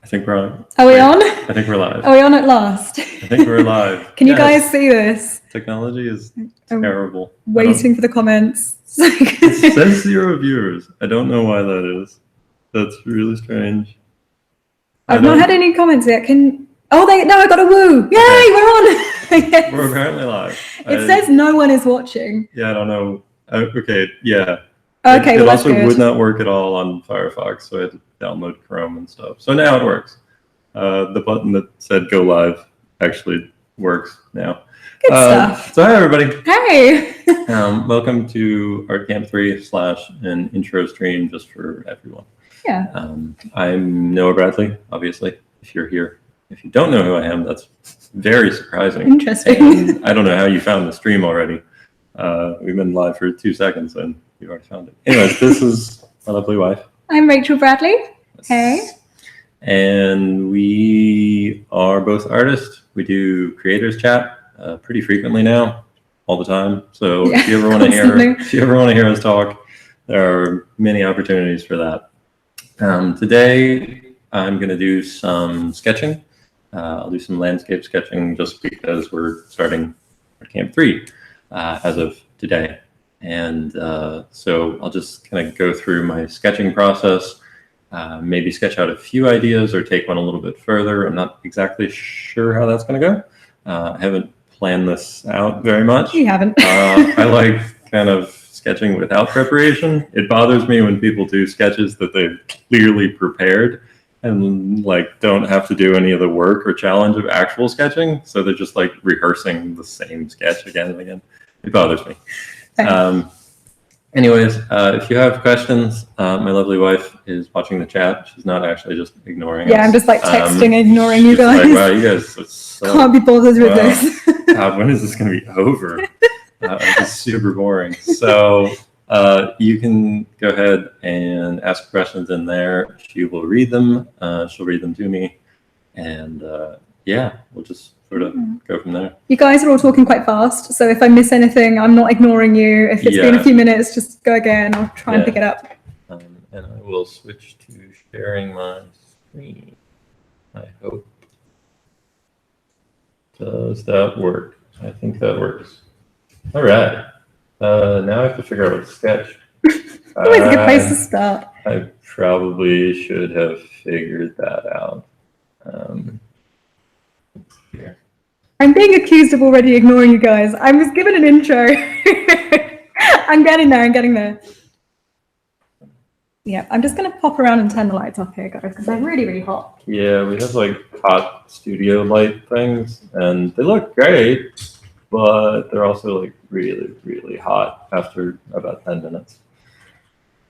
I think we're on. Are we on? I think we're live. Are we on at last? I think we're live. Can you guys see this? Technology is terrible. Waiting for the comments. It says 0 viewers. I don't know why that is. That's really strange. I've not had any comments yet. No, I got a woo. Yay, okay. We're on. Yes. We're apparently live. It says no one is watching. Yeah, I don't know. Okay, yeah. Okay, it also would not work at all on Firefox, so I had to download Chrome and stuff. So now it works. The button that said go live actually works now. Good stuff. So hi, everybody. Hey. Welcome to Art Camp 3 / an intro stream just for everyone. Yeah. I'm Noah Bradley, obviously, if you're here. If you don't know who I am, that's very surprising. Interesting. And I don't know how you found the stream already. We've been live for 2 seconds and you already found it. Anyways, this is my lovely wife. I'm Rachel Bradley. Hey. And we are both artists. We do creators chat pretty frequently now, all the time. So yeah, if you ever want to hear us talk, there are many opportunities for that. Today, I'm going to do some sketching. I'll do some landscape sketching just because we're starting Art Camp 3 as of today. And so I'll just kind of go through my sketching process, maybe sketch out a few ideas or take one a little bit further. I'm not exactly sure how that's going to go. I haven't planned this out very much. You haven't. I like kind of sketching without preparation. It bothers me when people do sketches that they've clearly prepared and like don't have to do any of the work or challenge of actual sketching. So they're just like rehearsing the same sketch again and again. It bothers me. Anyways, if you have questions, my lovely wife is watching the chat. She's not actually just ignoring us. Yeah, I'm just like texting, ignoring you guys. Like, wow, you guys are so, can't be bothered with this. God, when is this going to be over? It's super boring. So you can go ahead and ask questions in there. She will read them. She'll read them to me. And yeah, we'll just sort of go from there. You guys are all talking quite fast, so if I miss anything, I'm not ignoring you. If it's been a few minutes, just go again. I'll try and pick it up. And I will switch to sharing my screen. I hope. Does that work? I think that works. All right. Now I have to figure out what to sketch. Always a good place to start. I probably should have figured that out. Here. I'm being accused of already ignoring you guys. I was given an intro. I'm getting there. Yeah, I'm just going to pop around and turn the lights off here, guys, because they're really, really hot. Yeah, we have like hot studio light things, and they look great, but they're also like really, really hot after about 10 minutes.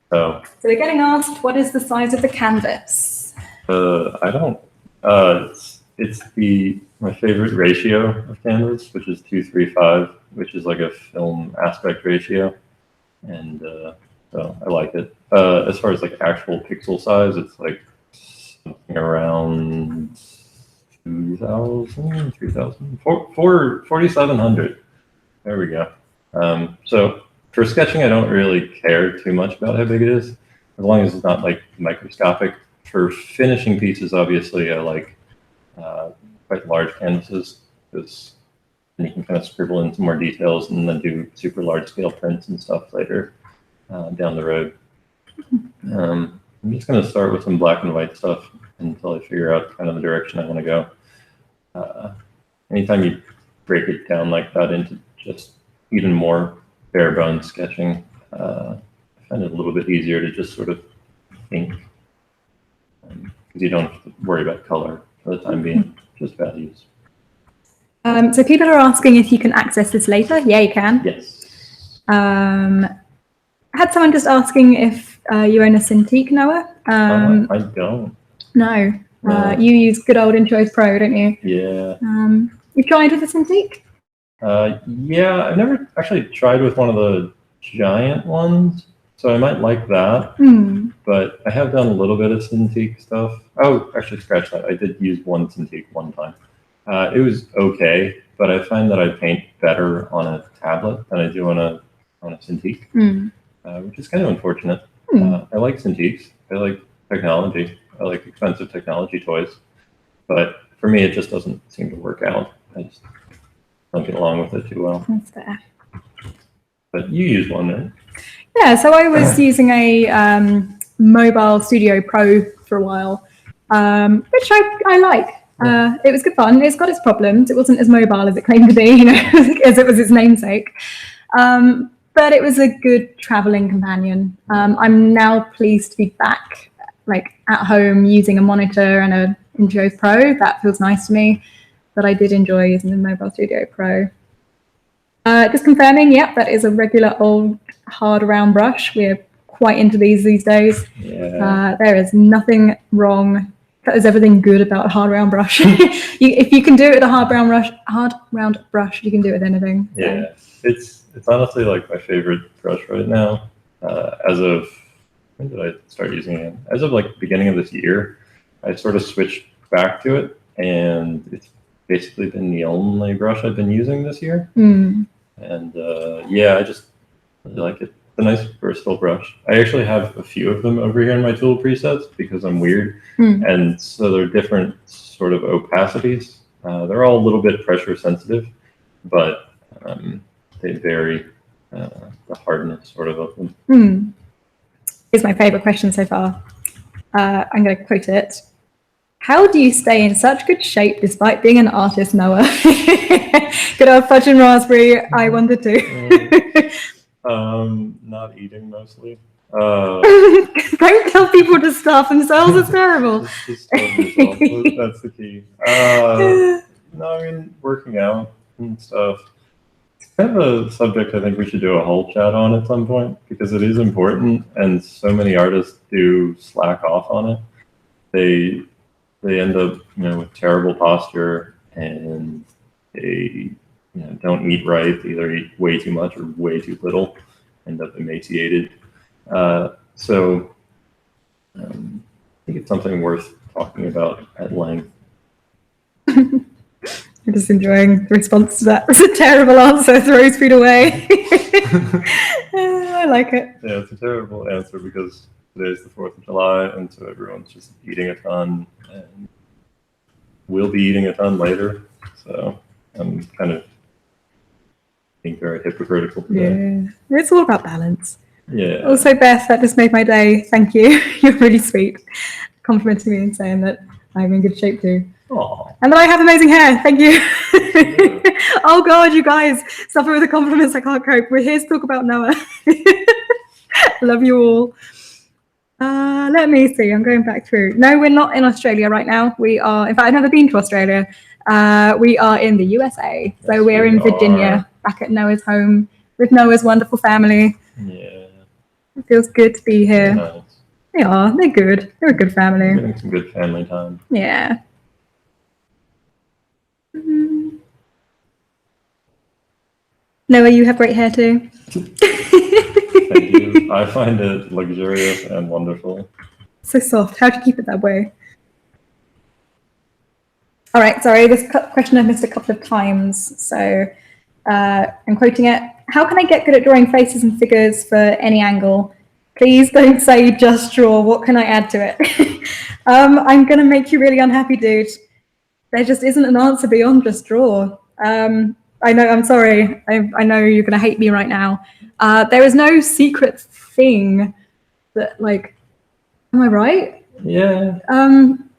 So we're getting asked, what is the size of the canvas? I don't. It's my favorite ratio of canvas, which is 2:3:5, which is like a film aspect ratio, and so I like it. As far as like actual pixel size, it's like something around 2,000, 3,000, 4,700. There we go. So for sketching, I don't really care too much about how big it is, as long as it's not like microscopic. For finishing pieces, obviously, I like quite large canvases because then you can kind of scribble in some more details and then do super large scale prints and stuff later down the road. I'm just going to start with some black and white stuff until I figure out kind of the direction I want to go. Anytime you break it down like that into just even more bare bones sketching, I find it a little bit easier to just sort of think, because you don't have to worry about color for the time being, just values. So people are asking if you can access this later. Yeah, you can. Yes. I had someone just asking if you own a Cintiq, Noah. I don't. No. You use good old Intros Pro, don't you? Yeah. You tried with a Cintiq? Yeah, I've never actually tried with one of the giant ones, so I might like that. But I have done a little bit of Cintiq stuff. Oh, actually, scratch that. I did use one Cintiq one time. It was okay, but I find that I paint better on a tablet than I do on a Cintiq, which is kind of unfortunate. I like Cintiqs. I like technology. like expensive technology toys. But for me, it just doesn't seem to work out. I just don't get along with it too well. That's fair. But you use one, right? Yeah, so I was using a Mobile Studio Pro for a while, which I like. It was good fun. It's got its problems. It wasn't as mobile as it claimed to be, you know, as it was its namesake. But it was a good traveling companion. I'm now pleased to be back, like at home, using a monitor and a Intuos Pro. That feels nice to me. But I did enjoy using the Mobile Studio Pro. Just confirming, yep, that is a regular old hard round brush. We're quite into these days. Yeah. There is nothing wrong. That is everything good about a hard round brush. If you can do it with a hard round brush, you can do it with anything. So. Yeah, it's honestly like my favorite brush right now. As of when did I start using it? As of like beginning of this year, I sort of switched back to it, and it's basically been the only brush I've been using this year. And yeah, I just really like it. It's a nice versatile brush. I actually have a few of them over here in my tool presets because I'm weird, and so they're different sort of opacities. They're all a little bit pressure sensitive, but they vary the hardness sort of them. Here's my favorite question so far. I'm going to quote it. How do you stay in such good shape despite being an artist, Noah? Good old fudge and raspberry. I wondered too. Not eating mostly. Don't tell people to starve themselves. It's terrible. Just starve yourself. That's the key. No, I mean working out and stuff. It's kind of a subject I think we should do a whole chat on at some point because it is important, and so many artists do slack off on it. They end up, you know, with terrible posture, and they, you know, don't eat right. They either eat way too much or way too little, end up emaciated. So I think it's something worth talking about at length. I'm just enjoying the response to that. It's a terrible answer. Throws food away. I like it. Yeah, it's a terrible answer because today's the 4th of July, and so everyone's just eating a ton, and we'll be eating a ton later. So I'm kind of being very hypocritical today. Yeah, it's all about balance. Yeah. Also, Beth, that just made my day. Thank you. You're really sweet. Complimenting me and saying that I'm in good shape too. Aww. And that I have amazing hair. Thank you. Yeah. Oh God, you guys, suffer with the compliments. I can't cope. We're here to talk about Noah. Love you all. Let me see. I'm going back through. No, we're not in Australia right now. We are. In fact, I've never been to Australia. We are in the USA. So Yes, we're in Virginia, back at Noah's home with Noah's wonderful family. Yeah. It feels good to be here. Nice. They are. They're good. They're a good family. Getting some good family time. Yeah. Noah, you have great hair too. Thank you. I find it luxurious and wonderful. So soft. How do you keep it that way? All right. Sorry, this question I've missed a couple of times. So I'm quoting it. How can I get good at drawing faces and figures for any angle? Please don't say just draw. What can I add to it? I'm going to make you really unhappy, dude. There just isn't an answer beyond just draw. I know, I'm sorry. I know you're going to hate me right now. There is no secret thing that, like, am I right? Yeah.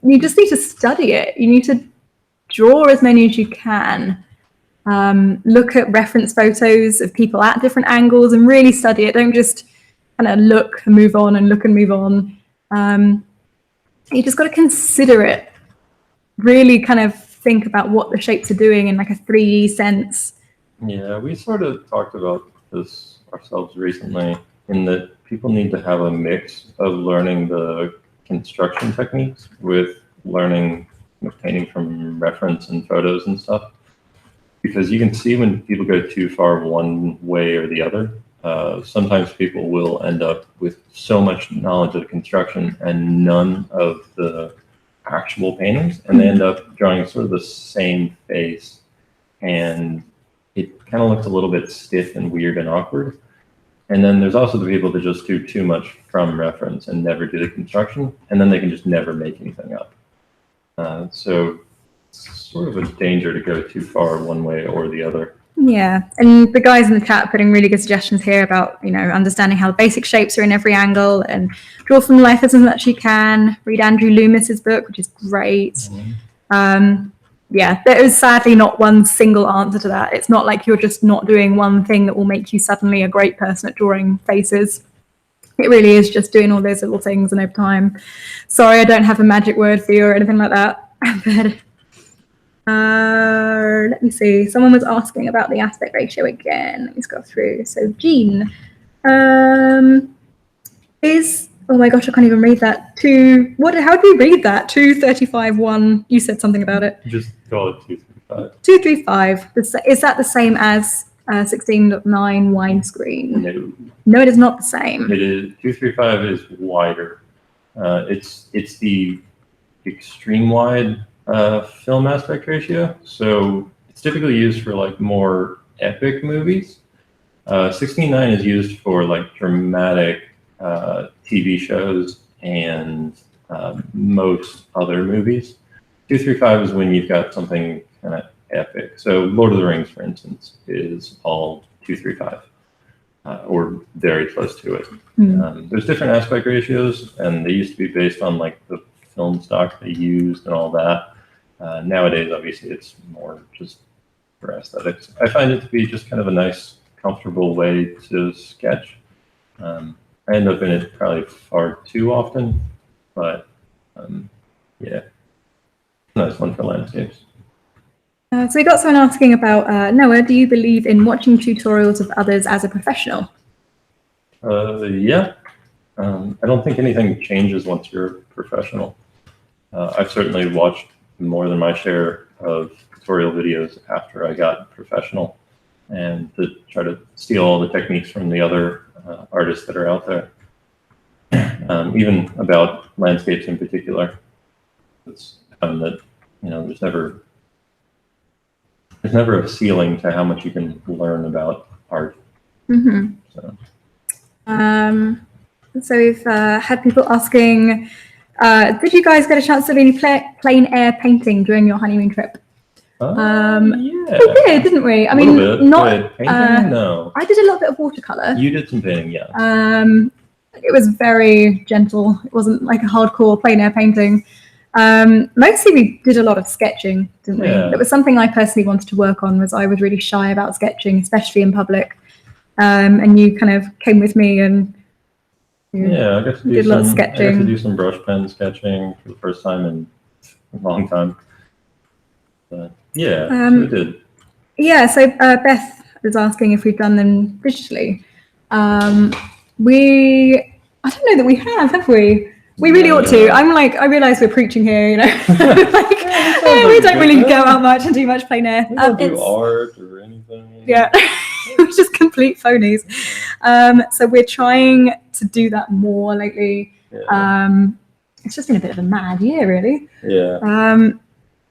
You just need to study it. You need to draw as many as you can. Look at reference photos of people at different angles and really study it. Don't just kind of look and move on and look and move on. You just got to consider it. Really kind of think about what the shapes are doing in like a 3D sense. Yeah, we sort of talked about this ourselves recently, in that people need to have a mix of learning the construction techniques with learning painting from reference and photos and stuff. Because you can see when people go too far one way or the other. Sometimes people will end up with so much knowledge of construction and none of the actual paintings, and they end up drawing sort of the same face, and it kind of looks a little bit stiff and weird and awkward. And then there's also the people that just do too much from reference and never do the construction, and then they can just never make anything up. So it's sort of a danger to go too far one way or the other. Yeah, and the guys in the chat putting really good suggestions here about, understanding how the basic shapes are in every angle and draw from life as much as you can. Read Andrew Loomis's book, which is great. Yeah, there is sadly not one single answer to that. It's not like you're just not doing one thing that will make you suddenly a great person at drawing faces. It really is just doing all those little things and over time. Sorry, I don't have a magic word for you or anything like that. But let me see. Someone was asking about the aspect ratio again. Let me scroll through. So Jean, oh my gosh, I can't even read that. How do you read that? 235:1. You said something about it. Just call it 235. 235. Is that the same as 16:9 widescreen? No. No, it is not the same. It is 235 is wider. It's the extreme wide film aspect ratio. So it's typically used for like more epic movies. 16:9 is used for like dramatic TV shows and most other movies. 235 is when you've got something kind of epic. So Lord of the Rings, for instance, is all 235 or very close to it. There's different aspect ratios, and they used to be based on like the film stock they used and all that. Nowadays, obviously, it's more just for aesthetics. I find it to be just kind of a nice, comfortable way to sketch. I end up in it probably far too often, but yeah, nice one for landscapes. So we got someone asking about, Noah, do you believe in watching tutorials of others as a professional? Yeah. I don't think anything changes once you're a professional. I've certainly watched more than my share of tutorial videos after I got professional, and to try to steal all the techniques from the other artists that are out there. Even about landscapes in particular, it's found that there's never a ceiling to how much you can learn about art. So we've had people asking, did you guys get a chance to do any plein air painting during your honeymoon trip? yeah, we did, didn't we? I mean, not painting. No, I did a little bit of watercolor. You did some painting, yeah. It was very gentle. It wasn't like a hardcore plein air painting. Mostly we did a lot of sketching, didn't we? Yeah. It was something I personally wanted to work on. I was really shy about sketching, especially in public. And you kind of came with me and I got to did a lot of sketching. I got to do some brush pen sketching for the first time in a long time. But yeah, so we did. Yeah, so Beth was asking if we've done them digitally. I don't know that we have we? We really ought to. I realise we're preaching here, we don't really go out much and do much plein air. We don't do art or anything. Yeah, we're just complete phonies. So we're trying to do that more lately. Yeah. It's just been a bit of a mad year, really. Yeah.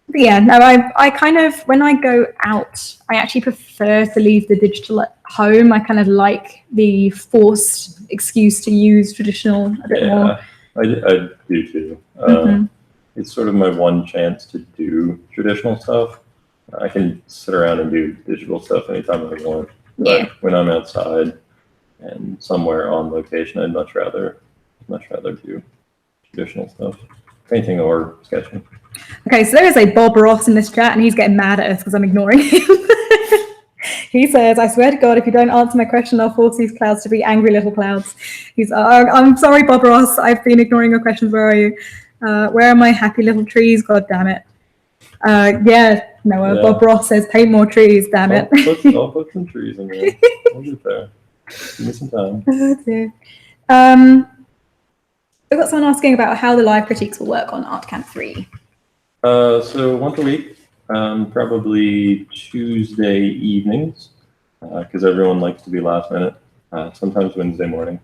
But yeah, no, I kind of, when I go out, I actually prefer to leave the digital at home. I kind of like the forced excuse to use traditional a bit more. I do too. It's sort of my one chance to do traditional stuff. I can sit around and do digital stuff anytime I want. But when I'm outside and somewhere on location, I'd much rather do traditional stuff, painting or sketching. Okay, so there is a Bob Ross in this chat, and he's getting mad at us because I'm ignoring him. He says, "I swear to God, if you don't answer my question, I'll force these clouds to be angry little clouds." I'm sorry, Bob Ross. I've been ignoring your questions. Where are you? Where are my happy little trees? God damn it. Noah. Bob Ross says, "Paint more trees, damn it." I'll put some trees in there. We'll get there. Give me some time. Oh, dear. We've got someone asking about how the live critiques will work on ArtCamp 3. So once a week, probably Tuesday evenings, because everyone likes to be last minute, sometimes Wednesday morning.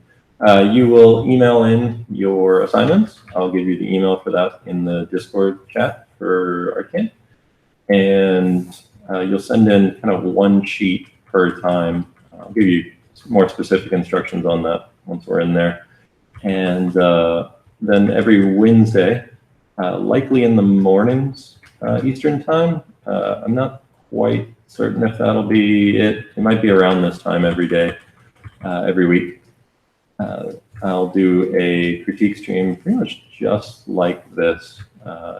You will email in your assignments. I'll give you the email for that in the Discord chat for ArtCamp. And you'll send in kind of one sheet per time. I'll give you more specific instructions on that once we're in there. And then every Wednesday, likely in the mornings, Eastern time. I'm not quite certain if that'll be it. It might be around this time every day, every week. I'll do a critique stream pretty much just like this.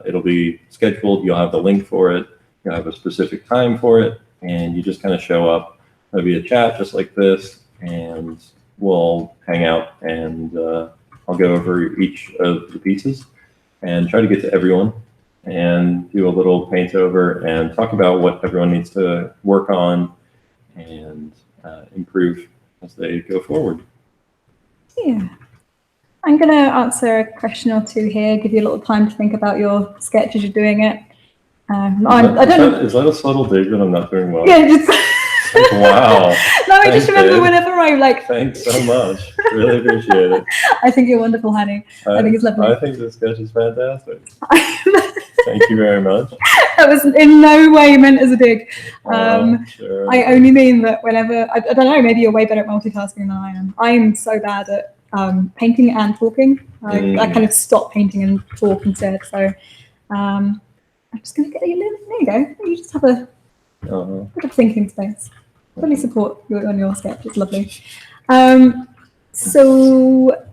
It'll be scheduled. You'll have the link for it. You'll have a specific time for it, and you just kind of show up. There'll be a chat just like this, and we'll hang out, and I'll go over each of the pieces and try to get to everyone and do a little paint over and talk about what everyone needs to work on and improve as they go forward. Yeah. I'm going to answer a question or two here, give you a little time to think about your sketch as you're doing it. Is that a subtle dig that I'm not doing well? Yeah, just wow. No, I just remember whenever I'm like... Thanks so much. Really appreciate it. I think you're wonderful, honey. I think it's lovely. I think this sketch is fantastic. Thank you very much. That was in no way meant as a dig. Sure. I only mean that whenever... I don't know, maybe you're way better at multitasking than I am. I'm so bad at painting and talking. I kind of stop painting and talk instead. So I'm just going to get you. There you go. You just have a bit of thinking space. Fully support you on your sketch. It's lovely. So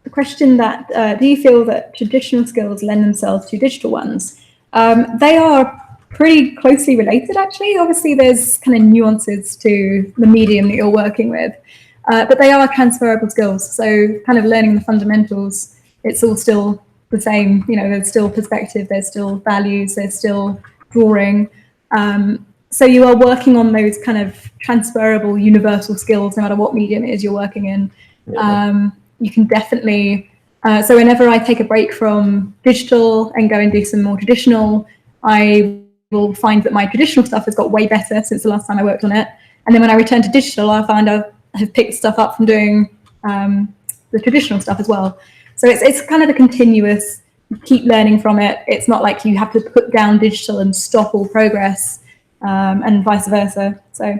the question that do you feel that traditional skills lend themselves to digital ones? They are pretty closely related, actually. Obviously, there's kind of nuances to the medium that you're working with. But they are transferable skills. So kind of learning the fundamentals, it's all still the same. You know, there's still perspective, there's still values, there's still drawing. So you are working on those kind of transferable universal skills, no matter what medium it is you're working in. Yeah. You can definitely, so whenever I take a break from digital and go and do some more traditional, I will find that my traditional stuff has got way better since the last time I worked on it. And then when I return to digital, I find I have picked stuff up from doing the traditional stuff as well. So it's kind of a continuous, keep learning from it. It's not like you have to put down digital and stop all progress, and vice versa. So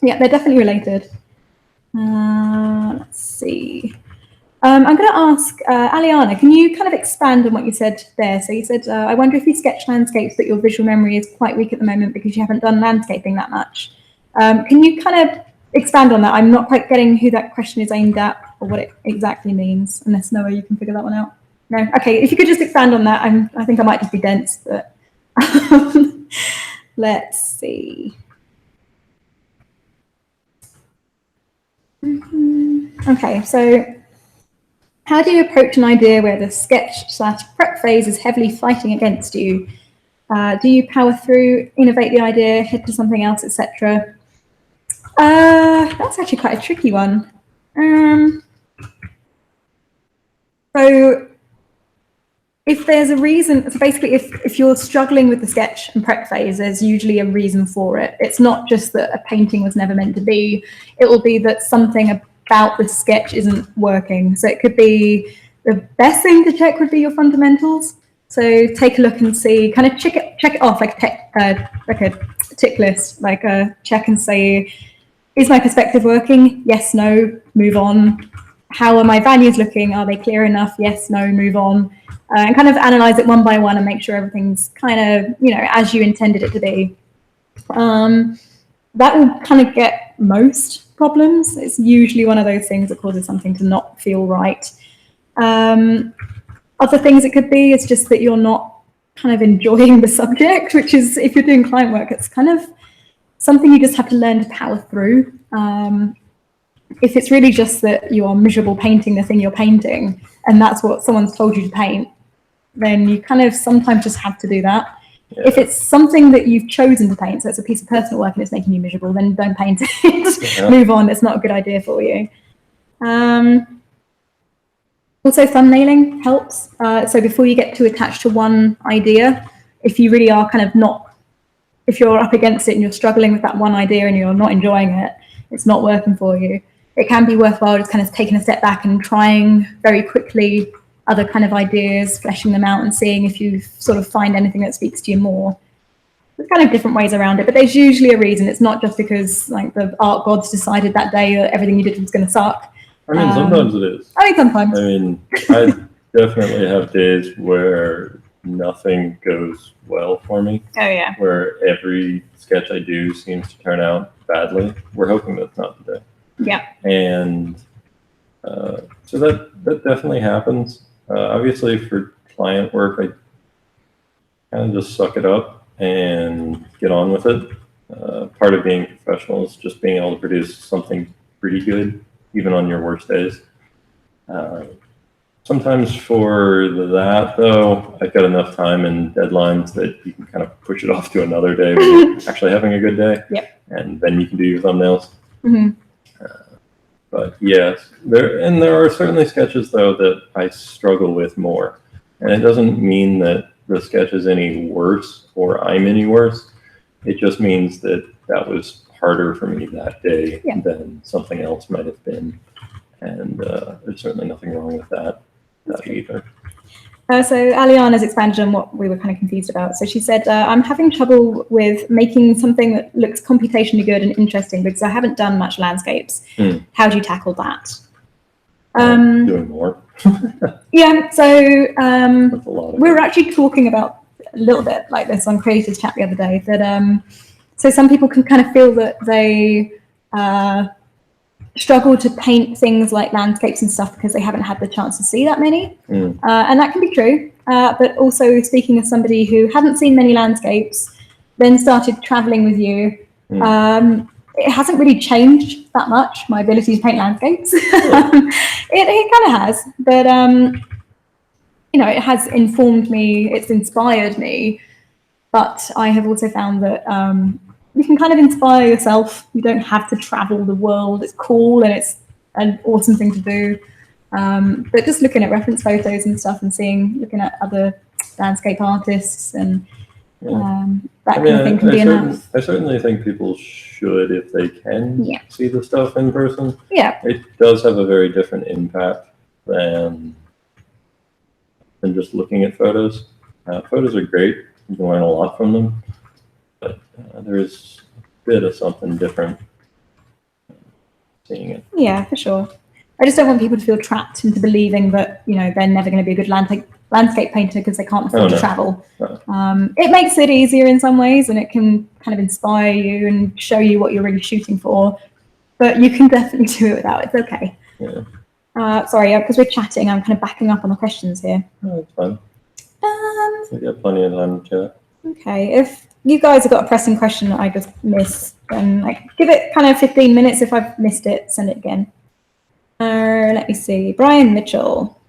yeah, they're definitely related. Let's see. I'm going to ask Aliana, can you kind of expand on what you said there? So you said, I wonder if you sketch landscapes, but your visual memory is quite weak at the moment because you haven't done landscaping that much. Can you kind of expand on that? I'm not quite getting who that question is aimed at or what it exactly means, unless Noah, you can figure that one out. No? Okay, if you could just expand on that. I think I might just be dense, but let's see. Okay, so how do you approach an idea where the sketch/prep phase is heavily fighting against you? Do you power through, innovate the idea, head to something else, etc.? That's actually quite a tricky one. So if there's a reason, so basically if you're struggling with the sketch and prep phase, there's usually a reason for it. It's not just that a painting was never meant to be, it will be that something about the sketch isn't working. So it could be, the best thing to check would be your fundamentals. So take a look and see, kind of check it off like a tick list, like a check and say, is my perspective working? Yes, no, move on. How are my values looking? Are they clear enough? Yes, no, move on. And kind of analyze it one by one and make sure everything's kind of, you know, as you intended it to be. That will kind of get most problems. It's usually one of those things that causes something to not feel right. Other things it could be is just that you're not kind of enjoying the subject, which is, if you're doing client work, it's kind of something you just have to learn to power through. If it's really just that you are miserable painting the thing you're painting, and that's what someone's told you to paint, then you kind of sometimes just have to do that. Yeah. If it's something that you've chosen to paint, so it's a piece of personal work and it's making you miserable, then don't paint it. Yeah. Move on, it's not a good idea for you. Also, thumbnailing helps. So before you get too attached to one idea, if you really are kind of not, if you're up against it and you're struggling with that one idea and you're not enjoying it, it's not working for you, it can be worthwhile just kind of taking a step back and trying very quickly other kind of ideas, fleshing them out and seeing if you sort of find anything that speaks to you more. there's kind of different ways around it, but there's usually a reason. It's not just because like the art gods decided that day that everything you did was going to suck. I mean, sometimes it is. I mean, sometimes. I mean, I definitely have days where nothing goes well for me. Oh yeah. Where every sketch I do seems to turn out badly. We're hoping that's not the day. Yeah. And so that definitely happens. Obviously, for client work, I kind of just suck it up and get on with it. Part of being professional is just being able to produce something pretty good, even on your worst days. Sometimes for that, though, I've got enough time and deadlines that you can kind of push it off to another day when you're actually having a good day. Yep. And then you can do your thumbnails. Mm-hmm. But yes, there are certainly sketches, though, that I struggle with more. And it doesn't mean that the sketch is any worse or I'm any worse. It just means that that was harder for me that day than something else might have been. And there's certainly nothing wrong with that either. So Aliana's expanded on what we were kind of confused about. So she said, I'm having trouble with making something that looks computationally good and interesting because I haven't done much landscapes. How do you tackle that? Doing more. Yeah, so we were it. actually talking about a little bit like this on Creators Chat the other day, that so some people can kind of feel that they struggle to paint things like landscapes and stuff because they haven't had the chance to see that many. And that can be true. But also speaking as somebody who hadn't seen many landscapes, then started traveling with you, it hasn't really changed that much, my ability to paint landscapes. It kind of has, but you know, it has informed me, it's inspired me, but I have also found that you can kind of inspire yourself. You don't have to travel the world. It's cool and it's an awesome thing to do. But just looking at reference photos and stuff and looking at other landscape artists and that kind of thing can be enough. I certainly think people should, if they can, see the stuff in person. Yeah. It does have a very different impact than just looking at photos. Photos are great. You can learn a lot from them. But there's a bit of something different seeing it. Yeah, for sure. I just don't want people to feel trapped into believing that, you know, they're never going to be a good landscape painter because they can't afford to travel. It makes it easier in some ways, and it can kind of inspire you and show you what you're really shooting for. But you can definitely do it without. It's okay. Yeah. Sorry, because we're chatting, I'm kind of backing up on the questions here. No, it's fine. We've got plenty of time to chat. Okay, if you guys have got a pressing question that I just missed, then like give it kind of 15 minutes. If I've missed it, send it again. Let me see. Brian Mitchell.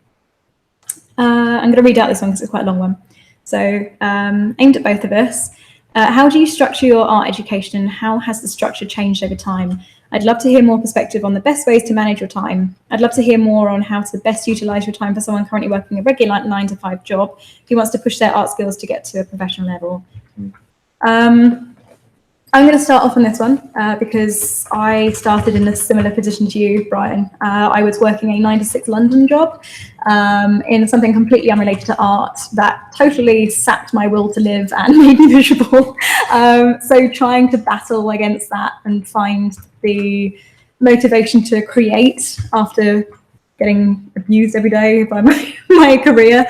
I'm going to read out this one because it's quite a long one. So aimed at both of us. How do you structure your art education and how has the structure changed over time? I'd love to hear more perspective on the best ways to manage your time. I'd love to hear more on how to best utilize your time for someone currently working a regular 9-to-5 job who wants to push their art skills to get to a professional level. I'm going to start off on this one because I started in a similar position to you, Brian. I was working a 9-to-6 London job in something completely unrelated to art that totally sapped my will to live and made me miserable. So trying to battle against that and find the motivation to create after getting abused every day by my career,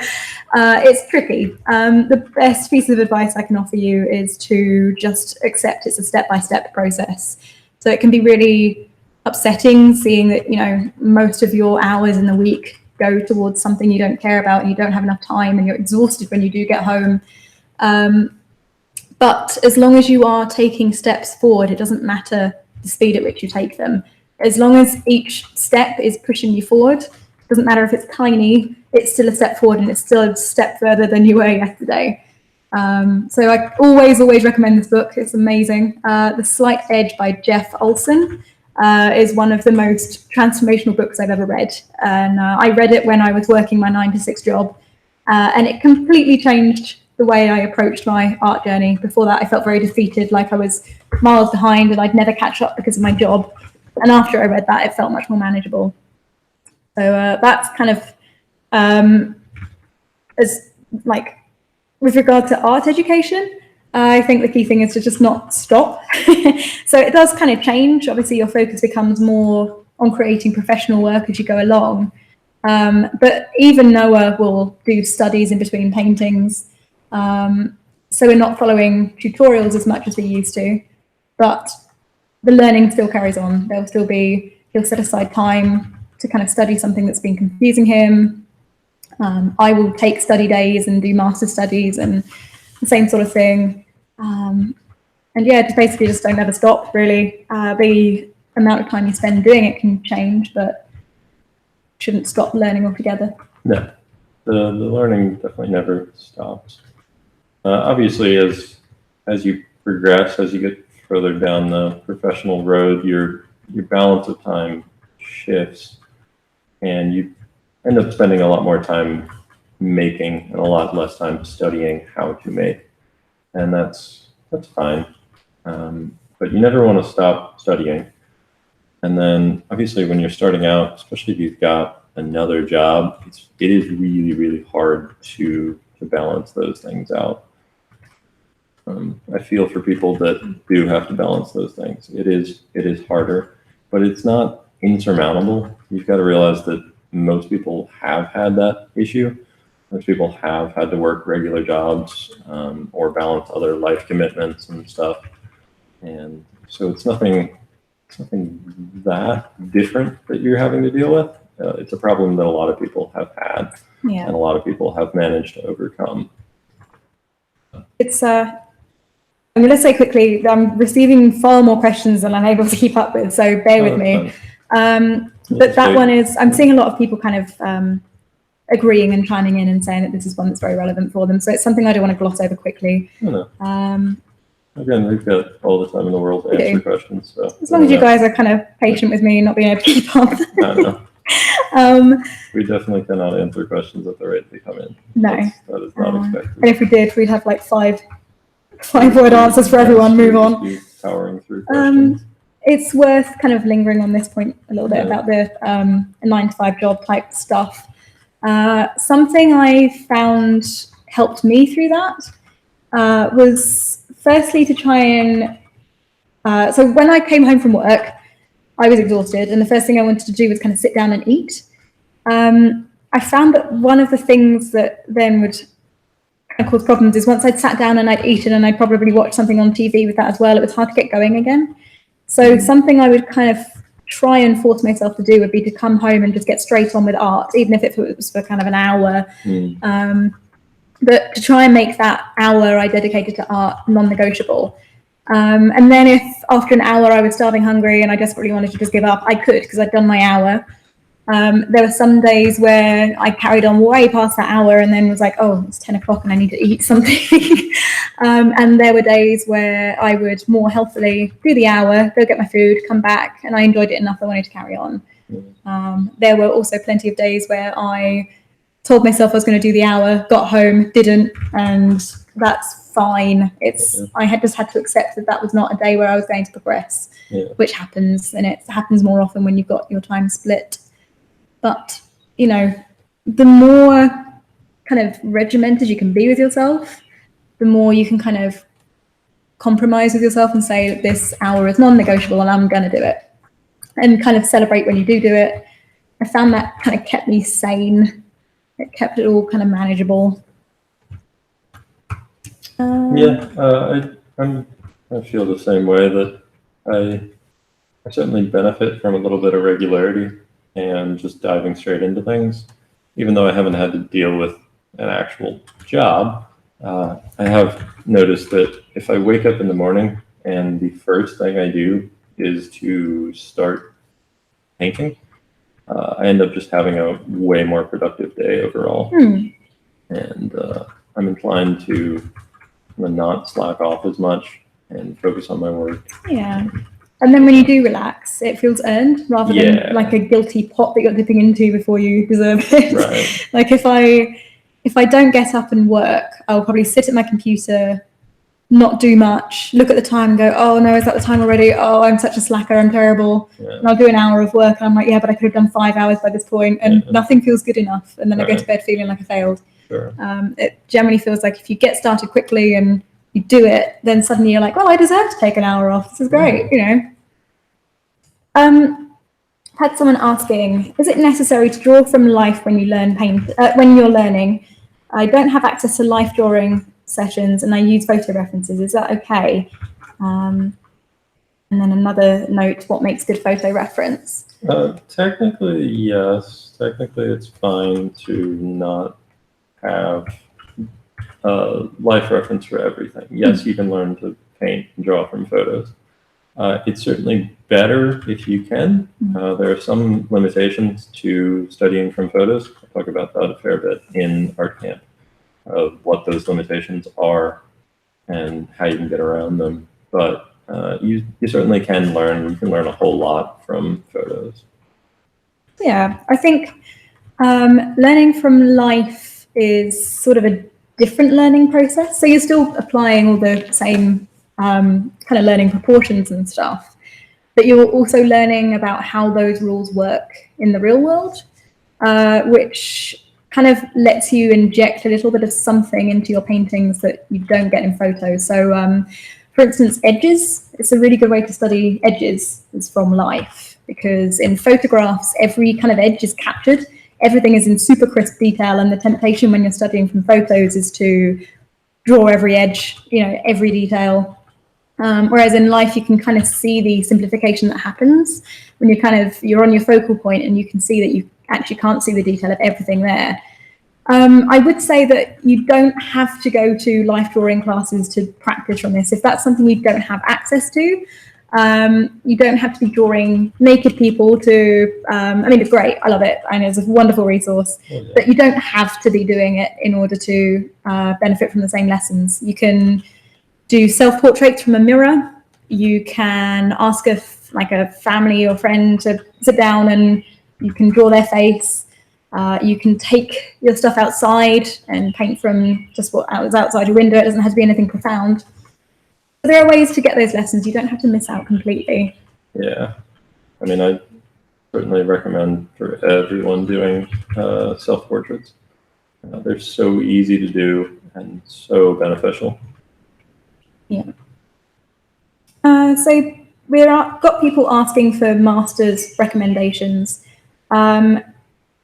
it's tricky. The best piece of advice I can offer you is to just accept it's a step-by-step process. So it can be really upsetting seeing that, you know, most of your hours in the week go towards something you don't care about and you don't have enough time and you're exhausted when you do get home. But as long as you are taking steps forward, it doesn't matter the speed at which you take them. As long as each step is pushing you forward, it doesn't matter if it's tiny, it's still a step forward and it's still a step further than you were yesterday. So I always recommend this book. It's amazing. The Slight Edge by Jeff Olson is one of the most transformational books I've ever read. And I read it when I was working my 9-to-6 job. And it completely changed the way I approached my art journey. Before that, I felt very defeated, like I was miles behind and I'd never catch up because of my job. And after I read that, it felt much more manageable. So that's kind of as like with regard to art education. I think the key thing is to just not stop. So it does kind of change. Obviously, your focus becomes more on creating professional work as you go along. But even Noah will do studies in between paintings. So we're not following tutorials as much as we used to, but the learning still carries on. He'll set aside time to kind of study something that's been confusing him. I will take study days and do master studies and the same sort of thing. And yeah, just basically just don't ever stop, really. The amount of time you spend doing it can change, but shouldn't stop learning altogether. No, the learning definitely never stops. Obviously, as you progress, as you get further down the professional road, your balance of time shifts, and you end up spending a lot more time making and a lot less time studying how to make, and that's fine. But you never want to stop studying. And then obviously when you're starting out, especially if you've got another job, it is really, really hard to balance those things out. I feel for people that do have to balance those things. It is harder, but it's not insurmountable. You've got to realize that most people have had that issue. Most people have had to work regular jobs or balance other life commitments and stuff. And so it's nothing that different that you're having to deal with. It's a problem that a lot of people have had, and a lot of people have managed to overcome. It's I'm going to say quickly, I'm receiving far more questions than I'm able to keep up with, so bear with me. But that one is, I'm seeing a lot of people kind of agreeing and chiming in and saying that this is one that's very relevant for them. So it's something I don't want to gloss over quickly. Again, we've got all the time in the world to answer questions. So as long as you guys are kind of patient with me and not being able to keep up. We definitely cannot answer questions at the rate they come in. No. That is not expected. And if we did, we'd have like five word answers for everyone. Move on. Powering through questions. It's worth kind of lingering on this point a little bit about the 9-to-5 job type stuff. Something I found helped me through that was firstly to try and so when I came home from work, I was exhausted, and the first thing I wanted to do was kind of sit down and eat. I found that one of the things that then would kind of cause problems is once I'd sat down and I'd eaten and I'd probably watched something on TV with that as well, it was hard to get going again. So something I would kind of try and force myself to do would be to come home and just get straight on with art, even if it was for kind of an hour. But to try and make that hour I dedicated to art non-negotiable. And then if after an hour I was starving hungry and I desperately wanted to just give up, I could, because I'd done my hour. There were some days where I carried on way past that hour and then was like, oh, it's 10 o'clock and I need to eat something. And there were days where I would more healthily do the hour, go get my food, come back, and I enjoyed it enough I wanted to carry on. There were also plenty of days where I told myself I was going to do the hour, got home, didn't, and that's fine. I had just had to accept that was not a day where I was going to progress, which happens, and it happens more often when you've got your time split. But, you know, the more kind of regimented you can be with yourself, the more you can kind of compromise with yourself and say that this hour is non-negotiable and I'm going to do it, and kind of celebrate when you do it. I found that kind of kept me sane. It kept it all kind of manageable. I feel the same way, that I certainly benefit from a little bit of regularity and just diving straight into things. Even though I haven't had to deal with an actual job, I have noticed that if I wake up in the morning and the first thing I do is to start painting, I end up just having a way more productive day overall. And I'm inclined to not slack off as much and focus on my work. Yeah. And then when you do relax, it feels earned rather than like a guilty pot that you're dipping into before you deserve it. Right. Like if I don't get up and work, I'll probably sit at my computer, not do much, look at the time and go, oh no, is that the time already? Oh, I'm such a slacker, I'm terrible. And I'll do an hour of work and I'm like, yeah, but I could have done 5 hours by this point, and nothing feels good enough. And then I go to bed feeling like I failed. Sure. It generally feels like if you get started quickly and you do it, then suddenly you're like, well, I deserve to take an hour off. This is great, you know. Had someone asking, is it necessary to draw from life when you learn when you're learning? I don't have access to life drawing sessions and I use photo references. Is that okay? And then another note, what makes good photo reference? Technically, yes. Technically, it's fine to not have life reference for everything. Yes, you can learn to paint and draw from photos. It's certainly better if you can. There are some limitations to studying from photos. I'll talk about that a fair bit in art camp, of what those limitations are and how you can get around them. But you certainly can learn. You can learn a whole lot from photos. Yeah, I think learning from life is sort of a different learning process. So you're still applying all the same kind of learning proportions and stuff, but you're also learning about how those rules work in the real world, which kind of lets you inject a little bit of something into your paintings that you don't get in photos. So for instance, edges, it's a really good way to study edges is from life, because in photographs, every kind of edge is captured. Everything is in super crisp detail, and the temptation when you're studying from photos is to draw every edge, you know, every detail. Whereas in life, you can kind of see the simplification that happens when you're on your focal point and you can see that you actually can't see the detail of everything there. I would say that you don't have to go to life drawing classes to practice from this. If that's something you don't have access to, you don't have to be drawing naked people to, I mean, it's great. I love it. I know it's a wonderful resource, but you don't have to be doing it in order to benefit from the same lessons. You can do self-portraits from a mirror. You can ask a family or friend to sit down and you can draw their face. You can take your stuff outside and paint from just what was outside your window. It doesn't have to be anything profound. So there are ways to get those lessons. You don't have to miss out completely. Yeah. I mean, I certainly recommend for everyone doing self-portraits. They're so easy to do and so beneficial. Yeah. So we've got people asking for master's recommendations.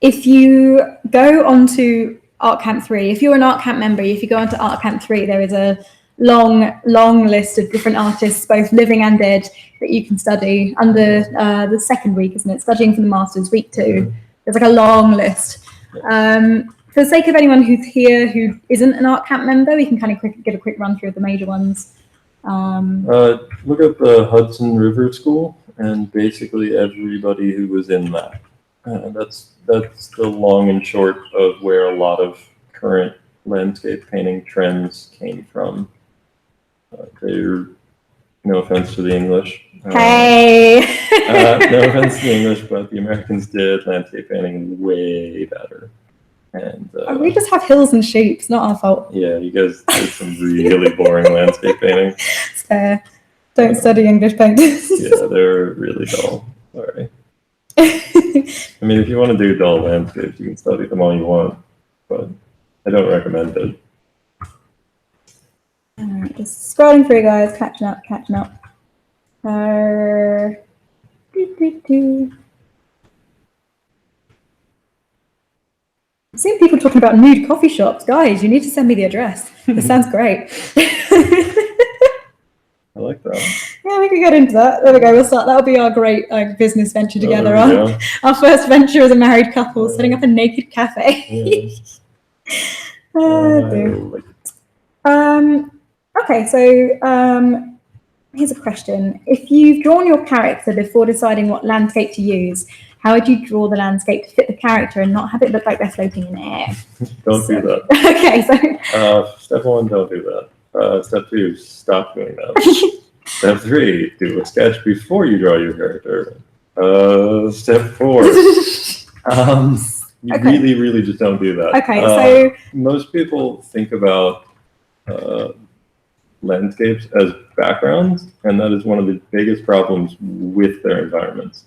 If you go onto Art Camp 3, if you're an Art Camp member, if you go onto Art Camp 3, there is a long list of different artists, both living and dead, that you can study under the second week, isn't it? Studying for the Masters, week 2. There's like a long list. For the sake of anyone who's here who isn't an Art Camp member, we can kind of give a quick run through of the major ones. Look at the Hudson River School, and basically everybody who was in that. That's the long and short of where a lot of current landscape painting trends came from. They're, no offense to the English. Hey! No offense to the English, but the Americans did landscape painting way better. And we just have hills and sheep. It's not our fault. Yeah, you guys did some really boring landscape painting. It's fair. Don't study English painters. Yeah, they're really dull. Sorry. I mean, if you want to do dull landscapes, you can study them all you want, but I don't recommend it. All right, just scrolling through, guys. Catching up. I've seen people talking about nude coffee shops. Guys, you need to send me the address. This sounds great. I like that. Yeah, we could get into that. There we go. We'll start. That'll be our great business venture together. Our first venture as a married couple, setting up a naked cafe. Okay, so here's a question. If you've drawn your character before deciding what landscape to use, how would you draw the landscape to fit the character and not have it look like they're floating in air? Don't do that. Okay, so step 1, don't do that. Step 2, stop doing that. Step 3, do a sketch before you draw your character. Step 4, you really just don't do that. Okay, so most people think about landscapes as backgrounds, and that is one of the biggest problems with their environments.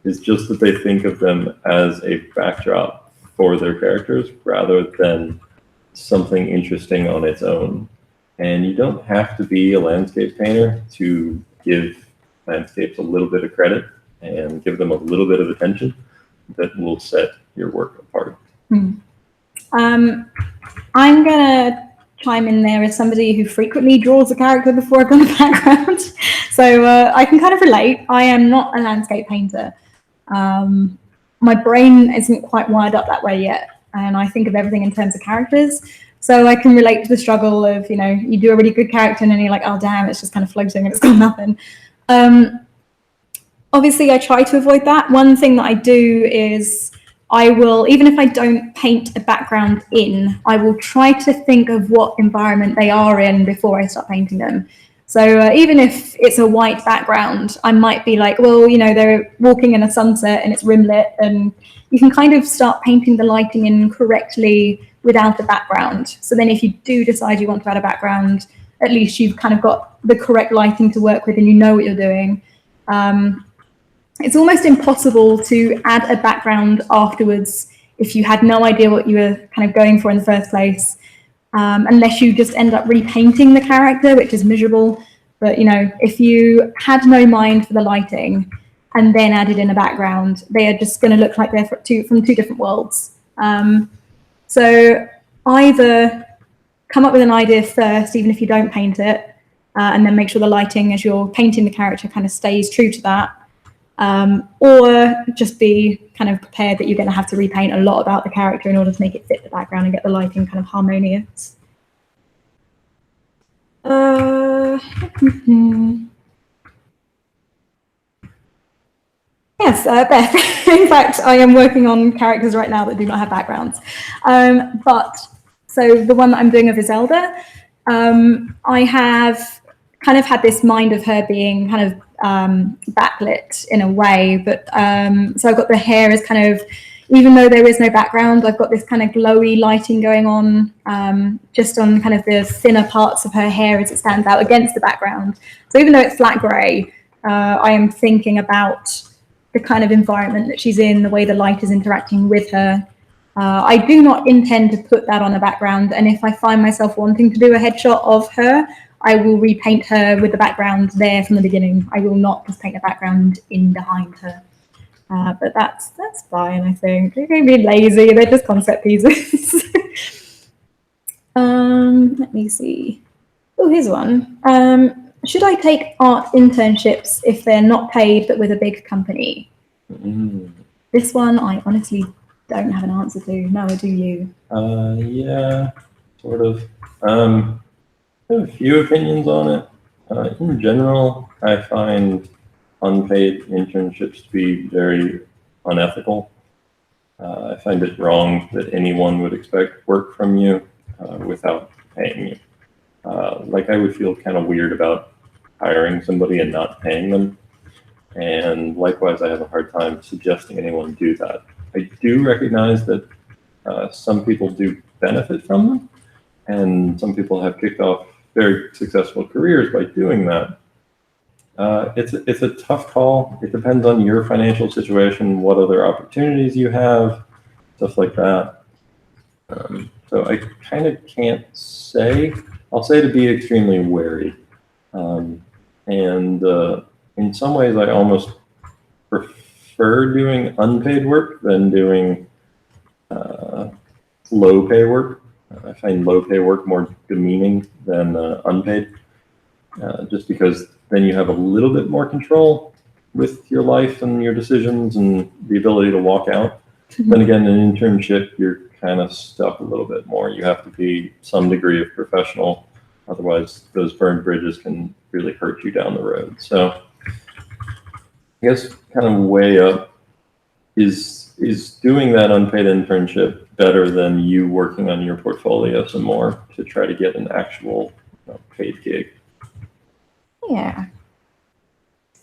Is just that they think of them as a backdrop for their characters rather than something interesting on its own. And you don't have to be a landscape painter to give landscapes a little bit of credit and give them a little bit of attention that will set your work apart. I'm gonna chime in there as somebody who frequently draws a character before I've done a background. So I can kind of relate. I am not a landscape painter. My brain isn't quite wired up that way yet, and I think of everything in terms of characters. So I can relate to the struggle of, you know, you do a really good character and then you're like, oh damn, it's just kind of floating and it's got nothing. Obviously I try to avoid that. One thing that I do is I will, even if I don't paint a background in, I will try to think of what environment they are in before I start painting them. So even if it's a white background, I might be like, well, you know, they're walking in a sunset and it's rimlit, and you can kind of start painting the lighting in correctly without the background. So then if you do decide you want to add a background, at least you've kind of got the correct lighting to work with and you know what you're doing. It's almost impossible to add a background afterwards if you had no idea what you were kind of going for in the first place, unless you just end up repainting the character, which is miserable. But, you know, if you had no mind for the lighting and then added in a background, they are just going to look like they're from two different worlds. So either come up with an idea first, even if you don't paint it, and then make sure the lighting as you're painting the character kind of stays true to that. Or just be kind of prepared that you're going to have to repaint a lot about the character in order to make it fit the background and get the lighting kind of harmonious. Yes, Beth. In fact, I am working on characters right now that do not have backgrounds. But so the one that I'm doing of Iselda, I have kind of had this mind of her being kind of backlit in a way, but so I've got the hair as kind of, even though there is no background, I've got this kind of glowy lighting going on just on kind of the thinner parts of her hair as it stands out against the background. So even though it's flat grey, I am thinking about the kind of environment that she's in, the way the light is interacting with her. I do not intend to put that on a background, and if I find myself wanting to do a headshot of her, I will repaint her with the background there from the beginning. I will not just paint a background in behind her. But that's fine, I think. They're going to be lazy, they're just concept pieces. Let me see. Oh, here's one. Should I take art internships if they're not paid but with a big company? This one I honestly don't have an answer to. No, do you? Yeah, sort of. I have a few opinions on it. In general, I find unpaid internships to be very unethical. I find it wrong that anyone would expect work from you without paying you. Like, I would feel kind of weird about hiring somebody and not paying them. And likewise, I have a hard time suggesting anyone do that. I do recognize that some people do benefit from them, and some people have kicked off very successful careers by doing that. It's a tough call. It depends on your financial situation, what other opportunities you have, stuff like that. So I kind of can't say. I'll say to be extremely wary. In some ways, I almost prefer doing unpaid work than doing low pay work. I find low pay work more demeaning than unpaid, just because then you have a little bit more control with your life and your decisions and the ability to walk out. Then again, an internship, you're kind of stuck a little bit more. You have to be some degree of professional. Otherwise, those burned bridges can really hurt you down the road. So I guess kind of way up is doing that unpaid internship better than you working on your portfolio some more to try to get an actual paid gig? Yeah.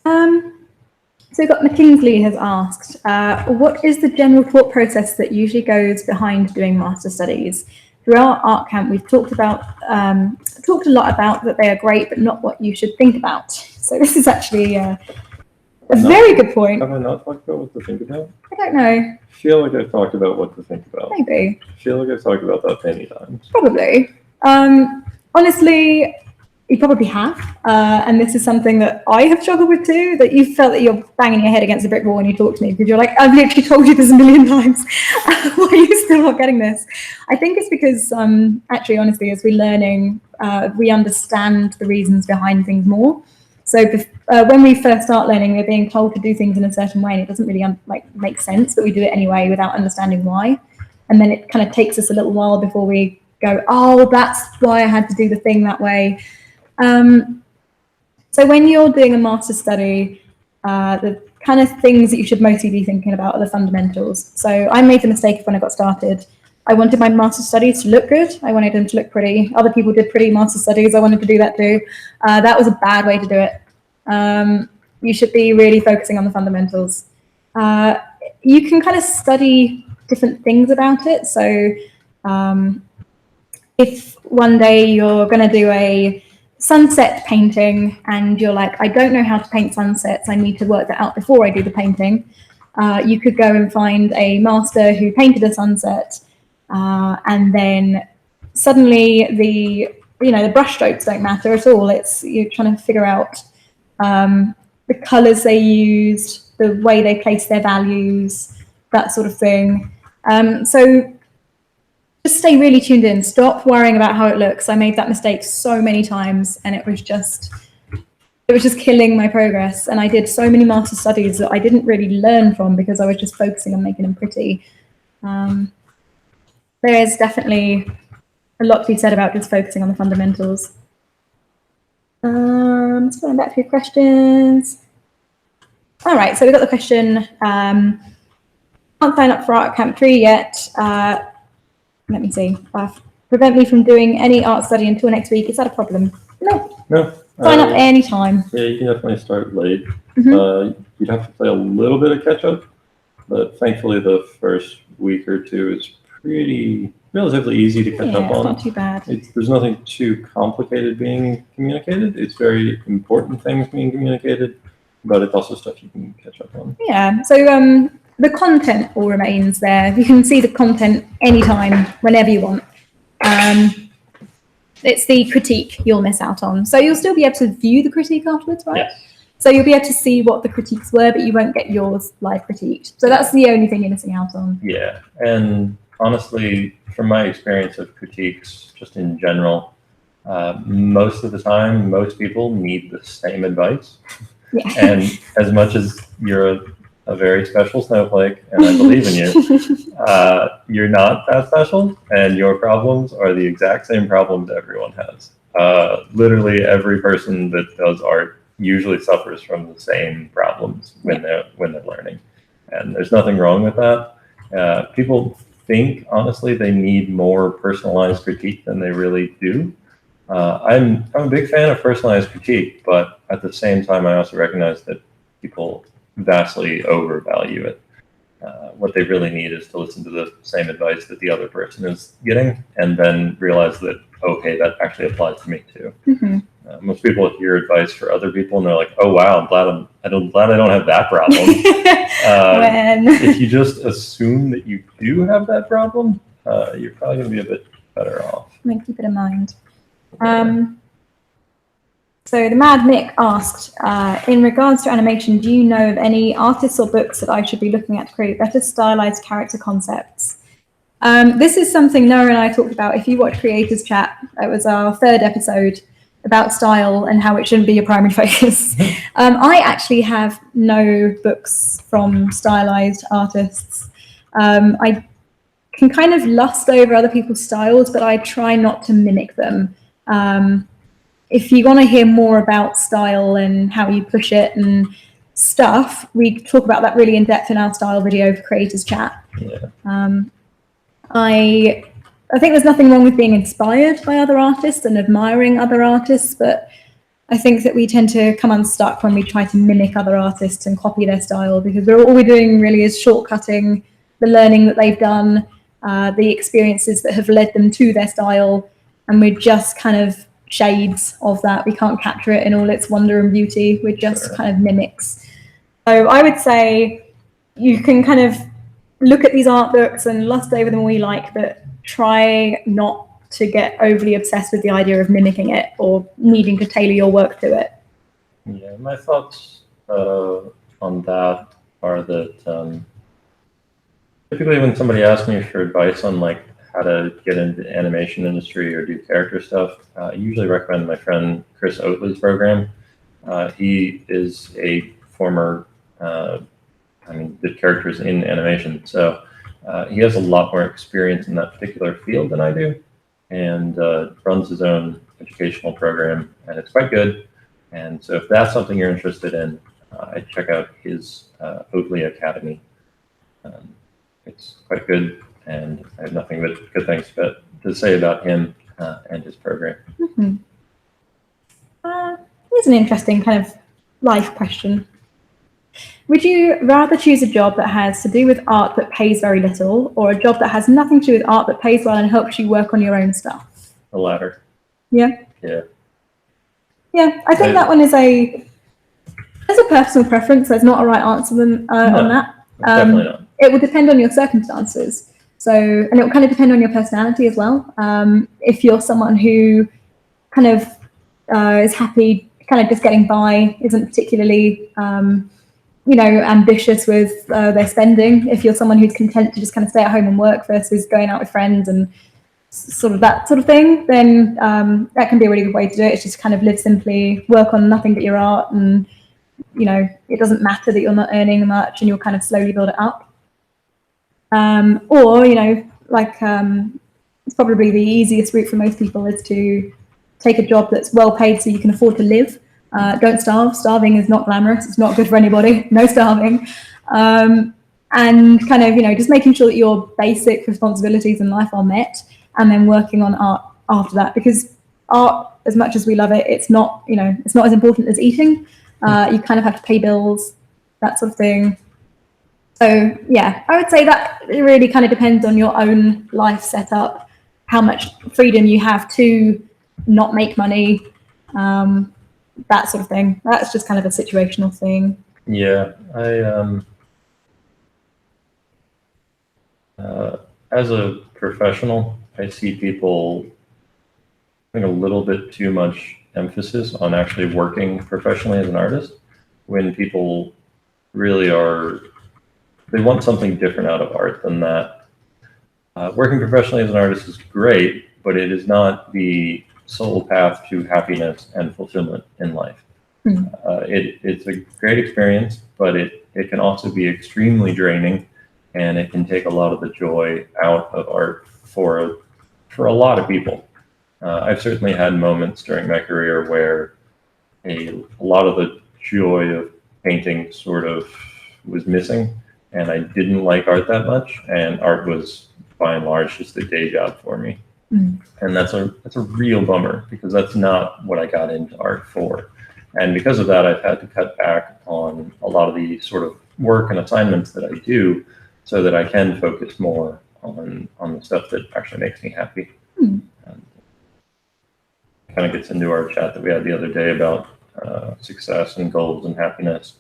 So we've got McKinsley has asked, what is the general thought process that usually goes behind doing master studies? Throughout Art Camp, we've talked a lot about that they are great, but not what you should think about. So this is actually a very good point. Have I not talked about what to think about? I don't know. I feel like I've talked about what to think about. Maybe. I feel like I've talked about that many times. Probably. Honestly, you probably have. And this is something that I have struggled with too, that you felt that you're banging your head against a brick wall when you talk to me, because you're like, I've literally told you this a million times. Why are you still not getting this? I think it's because, actually, honestly, as we're learning, we understand the reasons behind things more. So when we first start learning, we're being told to do things in a certain way, and it doesn't really make sense, but we do it anyway without understanding why. And then it kind of takes us a little while before we go, oh, that's why I had to do the thing that way. So when you're doing a master's study, the kind of things that you should mostly be thinking about are the fundamentals. So I made the mistake when I got started. I wanted my master's studies to look good. I wanted them to look pretty. Other people did pretty master's studies. I wanted to do that too. That was a bad way to do it. You should be really focusing on the fundamentals. You can kind of study different things about it. So if one day you're going to do a sunset painting and you're like, I don't know how to paint sunsets, I need to work that out before I do the painting, you could go and find a master who painted a sunset, and then suddenly the brush strokes don't matter at all. It's you're trying to figure out the colors they used, the way they placed their values, that sort of thing. So just stay really tuned in. Stop worrying about how it looks. I made that mistake so many times, and it was just killing my progress. And I did so many master studies that I didn't really learn from because I was just focusing on making them pretty. There is definitely a lot to be said about just focusing on the fundamentals. Just going back to your questions. All right, so we got the question. Can't sign up for Art Camp 3 yet. Let me see. Prevent me from doing any art study until next week. Is that a problem? No. No. Sign up anytime. Yeah, you can definitely start late. You'd have to play a little bit of catch up, but thankfully the first week or two is relatively easy to catch up on. It's not too bad. There's nothing too complicated being communicated. It's very important things being communicated, but it's also stuff you can catch up on. Yeah. So the content all remains there. You can see the content anytime, whenever you want. It's the critique you'll miss out on. So you'll still be able to view the critique afterwards, right? Yes. So you'll be able to see what the critiques were, but you won't get yours live critiqued. So that's the only thing you're missing out on. Yeah, and honestly, from my experience of critiques, just in general, most of the time, most people need the same advice. Yeah. And as much as you're a very special snowflake, and I believe in you, you're not that special, and your problems are the exact same problems everyone has. Literally every person that does art usually suffers from the same problems when they're learning, and there's nothing wrong with that. People think honestly they need more personalized critique than they really do. I'm a big fan of personalized critique, but at the same time, I also recognize that people vastly overvalue it. What they really need is to listen to the same advice that the other person is getting, and then realize that, okay, that actually applies to me too. Most people hear advice for other people, and they're like, "Oh wow, I'm glad I don't have that problem." If you just assume that you do have that problem, you're probably going to be a bit better off. Keep it in mind. So the Mad Mick asked, in regards to animation, do you know of any artists or books that I should be looking at to create better stylized character concepts? This is something Noah and I talked about. If you watch Creators Chat, it was our 3rd episode about style and how it shouldn't be your primary focus. I actually have no books from stylized artists. I can kind of lust over other people's styles, but I try not to mimic them. If you want to hear more about style and how you push it and stuff, we talk about that really in depth in our style video for Creators Chat. Yeah. I think there's nothing wrong with being inspired by other artists and admiring other artists, but I think that we tend to come unstuck when we try to mimic other artists and copy their style, because all we're doing really is shortcutting the learning that they've done, the experiences that have led them to their style, and we're just kind of shades of that. We can't capture it in all its wonder and beauty. We're just kind of mimics. So I would say you can kind of look at these art books and lust over them all you like, but try not to get overly obsessed with the idea of mimicking it or needing to tailor your work to it. Yeah, my thoughts on that are that typically when somebody asks me for advice on like how to get into the animation industry or do character stuff, I usually recommend my friend Chris Oatley's program. He is a former, did characters in animation, so he has a lot more experience in that particular field than I do, and runs his own educational program, and it's quite good. And so if that's something you're interested in, I'd check out his Oatley Academy. It's quite good, and I have nothing but good things to say about him and his program. Mm-hmm. Here's an interesting kind of life question. Would you rather choose a job that has to do with art but pays very little, or a job that has nothing to do with art but pays well and helps you work on your own stuff? The latter. Yeah? Yeah. Yeah, I think that one is there's a personal preference. There's not a right answer on that. Definitely not. It will depend on your circumstances. So, and it will kind of depend on your personality as well. If you're someone who kind of is happy kind of just getting by, isn't particularly, ambitious with their spending. If you're someone who's content to just kind of stay at home and work versus going out with friends and sort of that sort of thing, then that can be a really good way to do it. It's just kind of live simply, work on nothing but your art, and it doesn't matter that you're not earning much, and you'll kind of slowly build it up. Or it's probably the easiest route for most people is to take a job that's well paid so you can afford to live. Don't starve. Starving is not glamorous. It's not good for anybody. No starving. And kind of, just making sure that your basic responsibilities in life are met, and then working on art after that, because art, as much as we love it, it's not as important as eating. You kind of have to pay bills, that sort of thing. So yeah, I would say that it really kind of depends on your own life setup, how much freedom you have to not make money, that sort of thing. That's just kind of a situational thing. Yeah, as a professional, I see people putting a little bit too much emphasis on actually working professionally as an artist, when people really they want something different out of art than that. Working professionally as an artist is great, but it is not the sole path to happiness and fulfillment in life. It's a great experience, but it can also be extremely draining, and it can take a lot of the joy out of art for a lot of people. I've certainly had moments during my career where a lot of the joy of painting sort of was missing, and I didn't like art that much, and art was by and large just a day job for me. And that's a real bummer, because that's not what I got into art for. And because of that, I've had to cut back on a lot of the sort of work and assignments that I do, so that I can focus more on the stuff that actually makes me happy. Kind of gets into our chat that we had the other day about success and goals and happiness,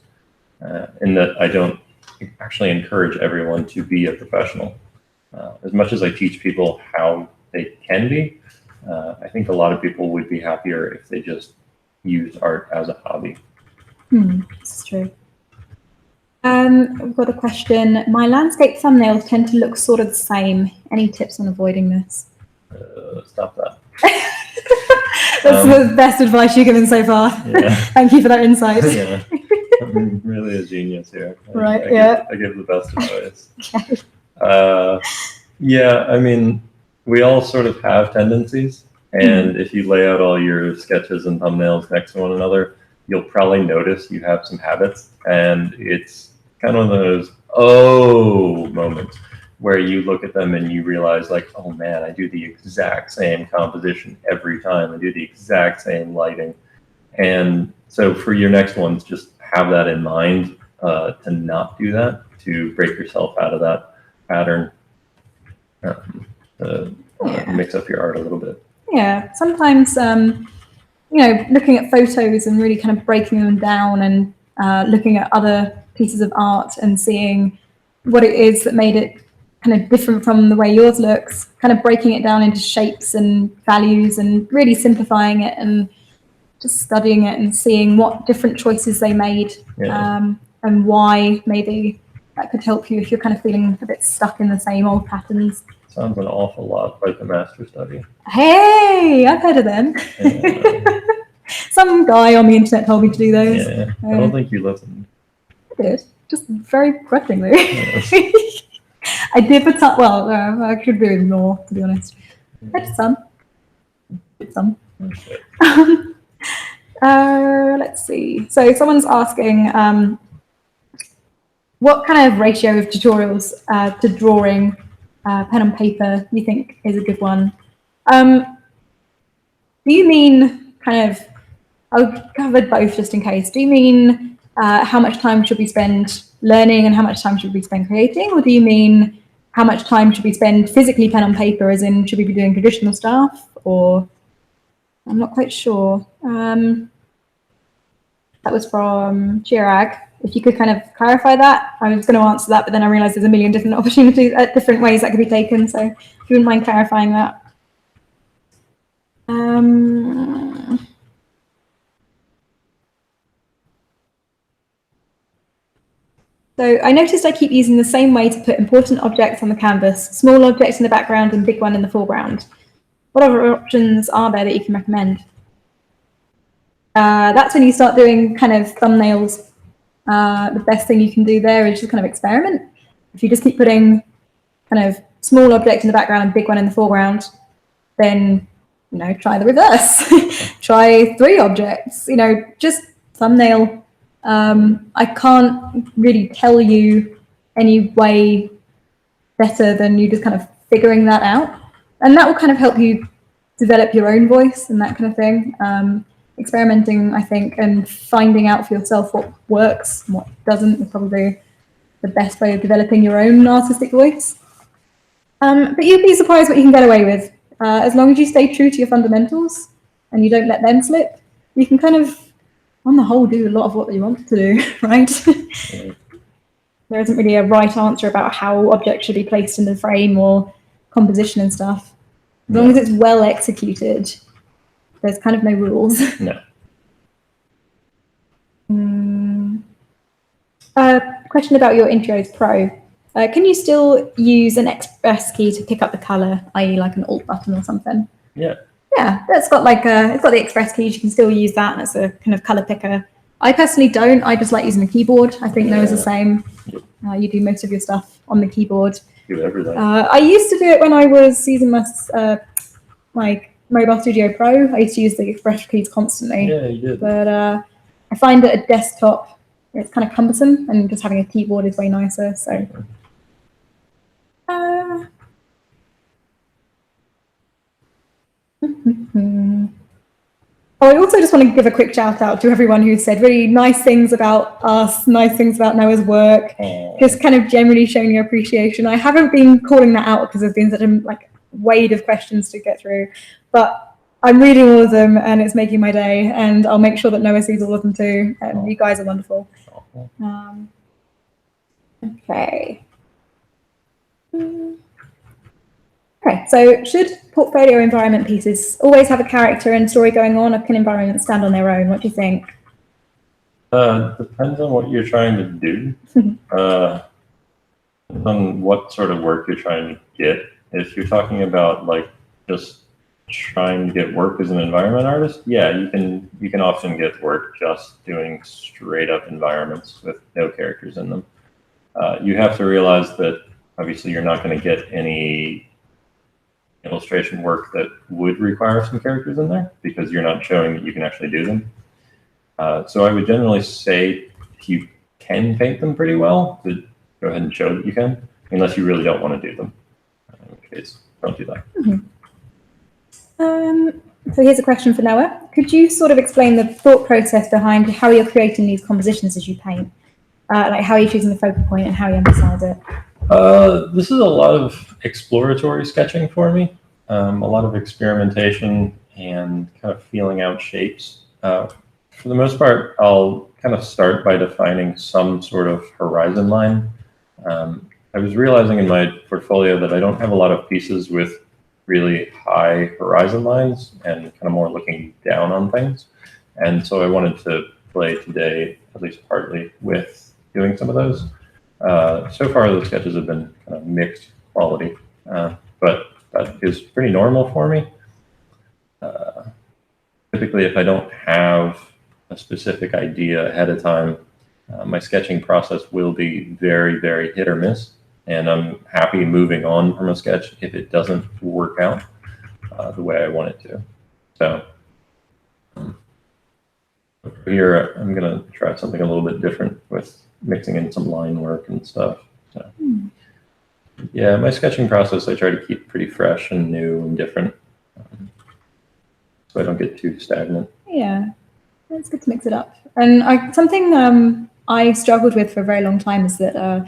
in that I don't actually encourage everyone to be a professional. As much as I teach people how they can be, I think a lot of people would be happier if they just used art as a hobby. That's true. We've got a question. My landscape thumbnails tend to look sort of the same. Any tips on avoiding this? Stop that. That's the best advice you've given so far. Yeah. Thank you for that insight. Yeah. I'm really a genius here. Right, I give the best advice. Yeah, I mean, we all sort of have tendencies, and if you lay out all your sketches and thumbnails next to one another, you'll probably notice you have some habits, and it's kind of one of those moments where you look at them and you realize, like, oh man, I do the exact same composition every time. I do the exact same lighting. And so for your next ones, just have that in mind, to not do that, to break yourself out of that pattern, to mix up your art a little bit. Yeah, sometimes, looking at photos and really kind of breaking them down, and looking at other pieces of art and seeing what it is that made it kind of different from the way yours looks, kind of breaking it down into shapes and values and really simplifying it and just studying it and seeing what different choices they made, and why maybe that could help you if you're kind of feeling a bit stuck in the same old patterns. Sounds an awful lot like the master study. Hey, I've heard of them. Yeah. Some guy on the internet told me to do those. Yeah, I don't think you listened. I did, just very grudgingly. Yes. I did put some, well, I could do more, to be honest. I did some. Okay. Let's see. So someone's asking, what kind of ratio of tutorials to drawing, pen and paper, you think is a good one? Do you mean kind of, I'll cover both just in case. Do you mean how much time should we spend learning and how much time should we spend creating? Or do you mean how much time should we spend physically pen on paper, as in should we be doing traditional stuff? Or I'm not quite sure. That was from Chirag. If you could kind of clarify that. I was going to answer that, but then I realized there's a million different opportunities, different ways that could be taken. So if you wouldn't mind clarifying that. So I noticed I keep using the same way to put important objects on the canvas, small objects in the background and big one in the foreground. What other options are there that you can recommend? That's when you start doing kind of thumbnails. The best thing you can do there is just kind of experiment. If you just keep putting kind of small object in the background and big one in the foreground, then, you know, try the reverse. Try 3 objects, you know, just thumbnail. I can't really tell you any way better than you just kind of figuring that out. And that will kind of help you develop your own voice and that kind of thing. Experimenting, I think, and finding out for yourself what works and what doesn't is probably the best way of developing your own artistic voice. But you'd be surprised what you can get away with. As long as you stay true to your fundamentals and you don't let them slip, you can kind of, on the whole, do a lot of what you want to do, right? There isn't really a right answer about how objects should be placed in the frame or composition and stuff. As long as it's well executed, there's kind of no rules. No. Question about your Intros Pro. Can you still use an express key to pick up the color, i.e. like an Alt button or something? Yeah. Yeah, it's got the express keys. You can still use that as a kind of color picker. I personally don't. I just like using the keyboard. I think Noah's the same. You do most of your stuff on the keyboard. Do everything. I used to do it when I was using my Mobile Studio Pro. I used to use the express keys constantly. Yeah, you did. But I find that a desktop, it's kind of cumbersome, and just having a keyboard is way nicer. So. Oh, I also just want to give a quick shout out to everyone who said really nice things about us, nice things about Noah's work, just kind of generally showing your appreciation. I haven't been calling that out because there's been such a wade of questions to get through, but I'm reading all of them and it's making my day, and I'll make sure that Noah sees all of them too. And you guys are wonderful. Okay. Okay, so should portfolio environment pieces always have a character and story going on, or can environments stand on their own? What do you think? Depends on what you're trying to do. Depends on what sort of work you're trying to get. If you're talking about just trying to get work as an environment artist, yeah, you can often get work just doing straight up environments with no characters in them. You have to realize that obviously you're not going to get any illustration work that would require some characters in there because you're not showing that you can actually do them. So I would generally say if you can paint them pretty well, to go ahead and show that you can, unless you really don't want to do them. In which case, don't do that. So here's a question for Noah. Could you sort of explain the thought process behind how you're creating these compositions as you paint? Like how you're choosing the focal point and how you emphasize it? This is a lot of exploratory sketching for me, a lot of experimentation and kind of feeling out shapes. For the most part, I'll kind of start by defining some sort of horizon line. I was realizing in my portfolio that I don't have a lot of pieces with really high horizon lines and kind of more looking down on things. And so I wanted to play today, at least partly, with doing some of those. So far, the sketches have been kind of mixed quality, but that is pretty normal for me. Typically, if I don't have a specific idea ahead of time, my sketching process will be very, very hit or miss. And I'm happy moving on from a sketch if it doesn't work out the way I want it to. So here, I'm going to try something a little bit different with mixing in some line work and stuff. So, yeah, my sketching process, I try to keep pretty fresh and new and different, so I don't get too stagnant. Yeah, it's good to mix it up. And something I struggled with for a very long time is that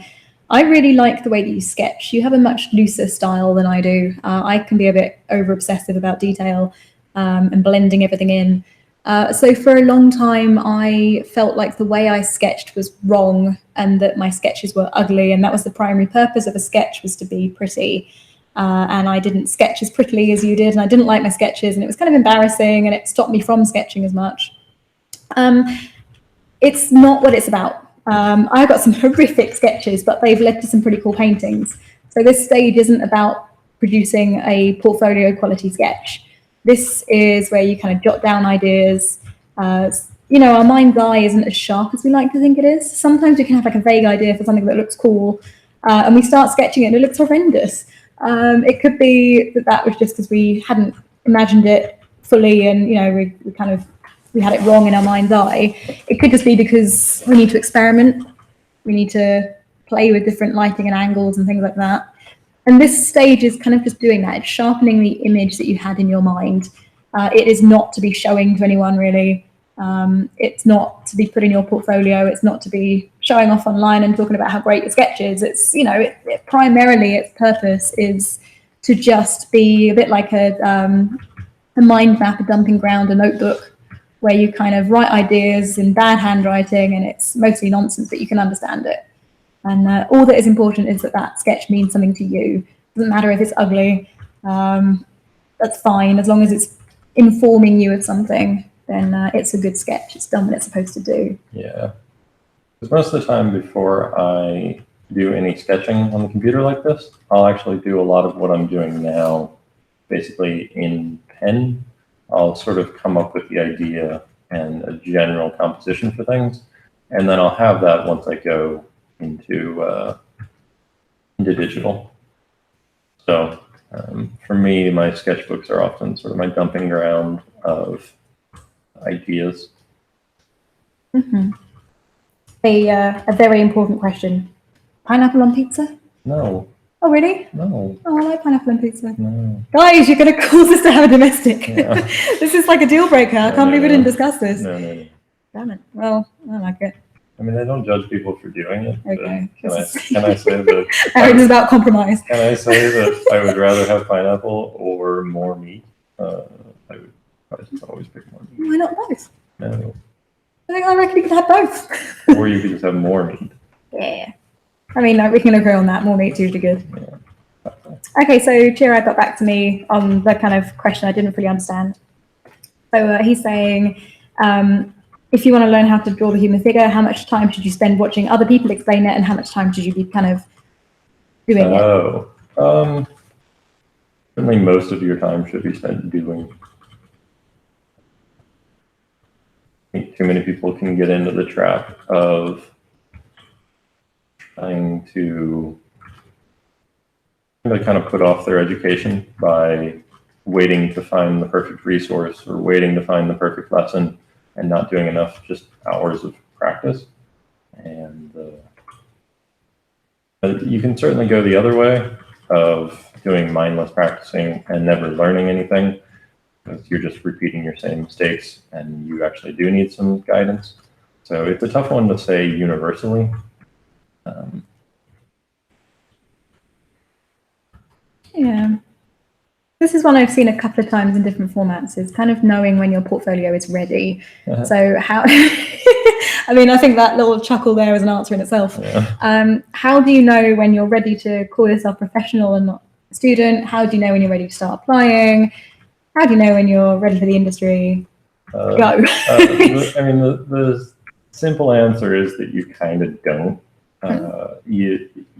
I really like the way that you sketch. You have a much looser style than I do. I can be a bit over-obsessive about detail and blending everything in. So for a long time, I felt like the way I sketched was wrong and that my sketches were ugly, and that was the primary purpose of a sketch, was to be pretty. And I didn't sketch as prettily as you did, and I didn't like my sketches, and it was kind of embarrassing, and it stopped me from sketching as much. It's not what it's about. I've got some horrific sketches, but they've led to some pretty cool paintings. So this stage isn't about producing a portfolio quality sketch. This is where you kind of jot down ideas. You know, our mind's eye isn't as sharp as we like to think it is. Sometimes we can have like a vague idea for something that looks cool, and we start sketching it and it looks horrendous. It could be that that was just because we hadn't imagined it fully, and you know, we had it wrong in our mind's eye. It could just be because we need to experiment. We need to play with different lighting and angles and things like that. And this stage is kind of just doing that. It's sharpening the image that you had in your mind. It is not to be showing to anyone, really. It's not to be put in your portfolio. It's not to be showing off online and talking about how great your sketch is. It's, you know, primarily its purpose is to just be a bit like a mind map, a dumping ground, a notebook, where you kind of write ideas in bad handwriting, and it's mostly nonsense, but you can understand it. And all that is important is that that sketch means something to you. It doesn't matter if it's ugly. That's fine. As long as it's informing you of something, then it's a good sketch. It's done what it's supposed to do. Yeah. Because most of the time before I do any sketching on the computer like this, I'll actually do a lot of what I'm doing now, basically in pen. I'll sort of come up with the idea and a general composition for things, and then I'll have that once I go into digital. So for me, my sketchbooks are often sort of my dumping ground of ideas. Mm-hmm. A very important question. Pineapple on pizza? No. Oh, really? No. Oh, I like pineapple on pizza. No. Guys, you're going to cause us to have a domestic. Yeah. This is like a deal breaker. I can't believe we didn't discuss this. No. Damn it. Well, I like it. I mean, I don't judge people for doing it. Okay. Can I say that? Marriage is about compromise. Can I say that I would rather have pineapple or more meat? I would always pick more meat. Why not both? No. I reckon you could have both. Or you could just have more meat. Yeah. I mean, we can agree on that. More meat's usually good. Yeah. Okay, so Chirag got back to me on the kind of question I didn't fully understand. So he's saying, if you want to learn how to draw the human figure, how much time should you spend watching other people explain it, and how much time should you be kind of doing it? Certainly most of your time should be spent doing. I think too many people can get into the trap of trying to kind of put off their education by waiting to find the perfect resource or waiting to find the perfect lesson and not doing enough just hours of practice. And you can certainly go the other way of doing mindless practicing and never learning anything, because you're just repeating your same mistakes and you actually do need some guidance. So it's a tough one to say universally. Yeah. This is one I've seen a couple of times in different formats, is kind of knowing when your portfolio is ready. Uh-huh. So how, I mean, I think that little chuckle there is an answer in itself. Yeah. How do you know when you're ready to call yourself professional and not a student? How do you know when you're ready to start applying? How do you know when you're ready for the industry? Go. I mean, the simple answer is that you kind of don't.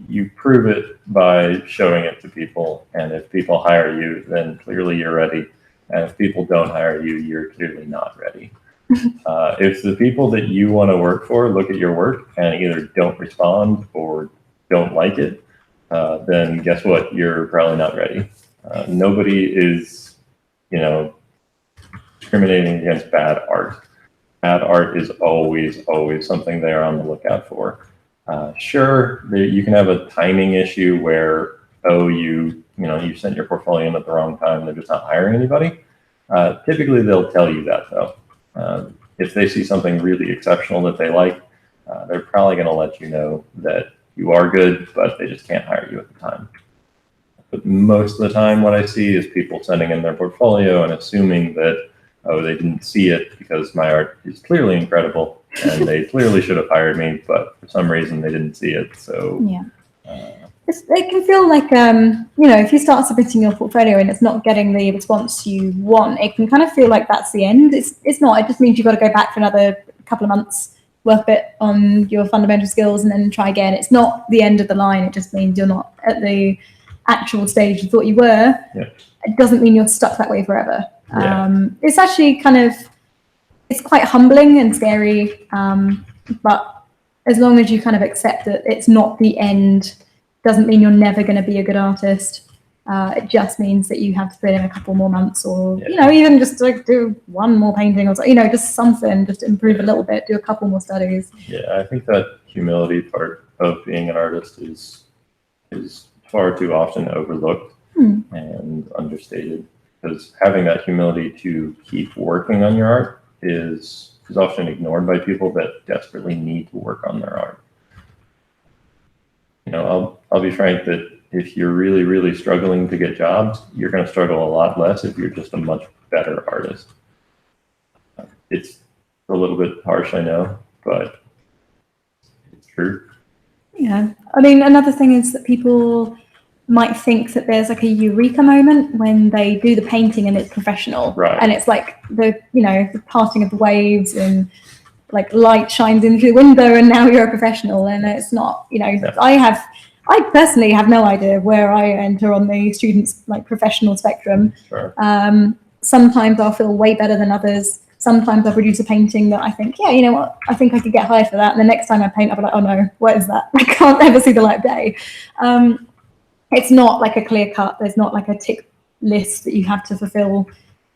You prove it by showing it to people, and if people hire you, then clearly you're ready. And if people don't hire you, you're clearly not ready. If the people that you want to work for look at your work and either don't respond or don't like it, then guess what? You're probably not ready. Nobody is, discriminating against bad art. Bad art is always something they're on the lookout for. Sure, you can have a timing issue where, you sent your portfolio in at the wrong time, they're just not hiring anybody. Typically, they'll tell you that, though. If they see something really exceptional that they like, they're probably going to let you know that you are good, but they just can't hire you at the time. But most of the time, what I see is people sending in their portfolio and assuming that, they didn't see it because my art is clearly incredible and they clearly should have hired me, but for some reason they didn't see it. So yeah. It can feel like, if you start submitting your portfolio and it's not getting the response you want, it can kind of feel like that's the end. It's not. It just means you've got to go back for another couple of months, work a bit on your fundamental skills, and then try again. It's not the end of the line. It just means you're not at the actual stage you thought you were. Yeah. It doesn't mean you're stuck that way forever. Yeah. It's actually it's quite humbling and scary, but as long as you kind of accept that it's not the end, doesn't mean you're never going to be a good artist. It just means that you have to put in a couple more months, or even just like do one more painting, or just something, just improve a little bit, do a couple more studies. Yeah, I think that humility part of being an artist is far too often overlooked and understated. Because having that humility to keep working on your art is often ignored by people that desperately need to work on their art. I'll be frank that if you're really, really struggling to get jobs, you're going to struggle a lot less if you're just a much better artist. It's a little bit harsh, I know, but it's true. Yeah. I mean, another thing is that people might think that there's like a eureka moment when they do the painting and it's professional, right? And it's like the parting of the waves and like light shines in through the window and now you're a professional. And it's not. Yeah. I personally have no idea where I enter on the students like professional spectrum. Sure. Sometimes I'll feel way better than others. Sometimes I'll produce a painting that I think, yeah, you know what, I think I could get hired for that. And the next time I paint, I'll be like, oh no, what is that? I can't ever see the light of day. It's not like a clear cut. There's not like a tick list that you have to fulfill.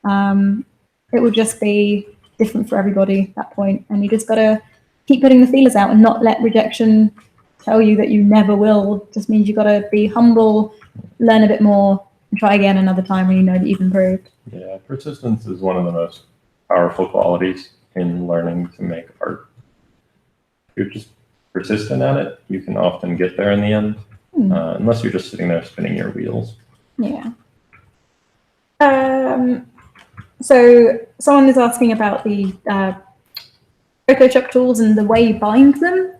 It will just be different for everybody at that point. And you just got to keep putting the feelers out and not let rejection tell you that you never will. It just means you've got to be humble, learn a bit more, and try again another time when you know that you've improved. Yeah, persistence is one of the most powerful qualities in learning to make art. If you're just persistent at it, you can often get there in the end. Unless you're just sitting there spinning your wheels. Yeah. So someone is asking about the Photoshop tools and the way you bind them.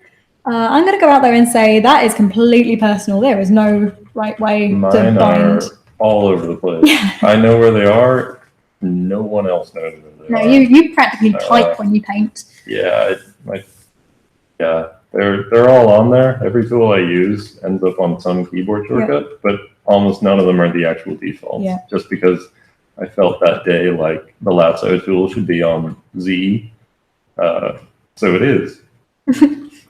I'm going to go out there and say that is completely personal. There is no right way to bind. Mine are all over the place. I know where they are. No one else knows where they are. No, you practically type when you paint. Yeah, they're all on there. Every tool I use ends up on some keyboard shortcut, but almost none of them are the actual defaults. Yeah. Just because I felt that day like the lasso tool should be on Z, so it is.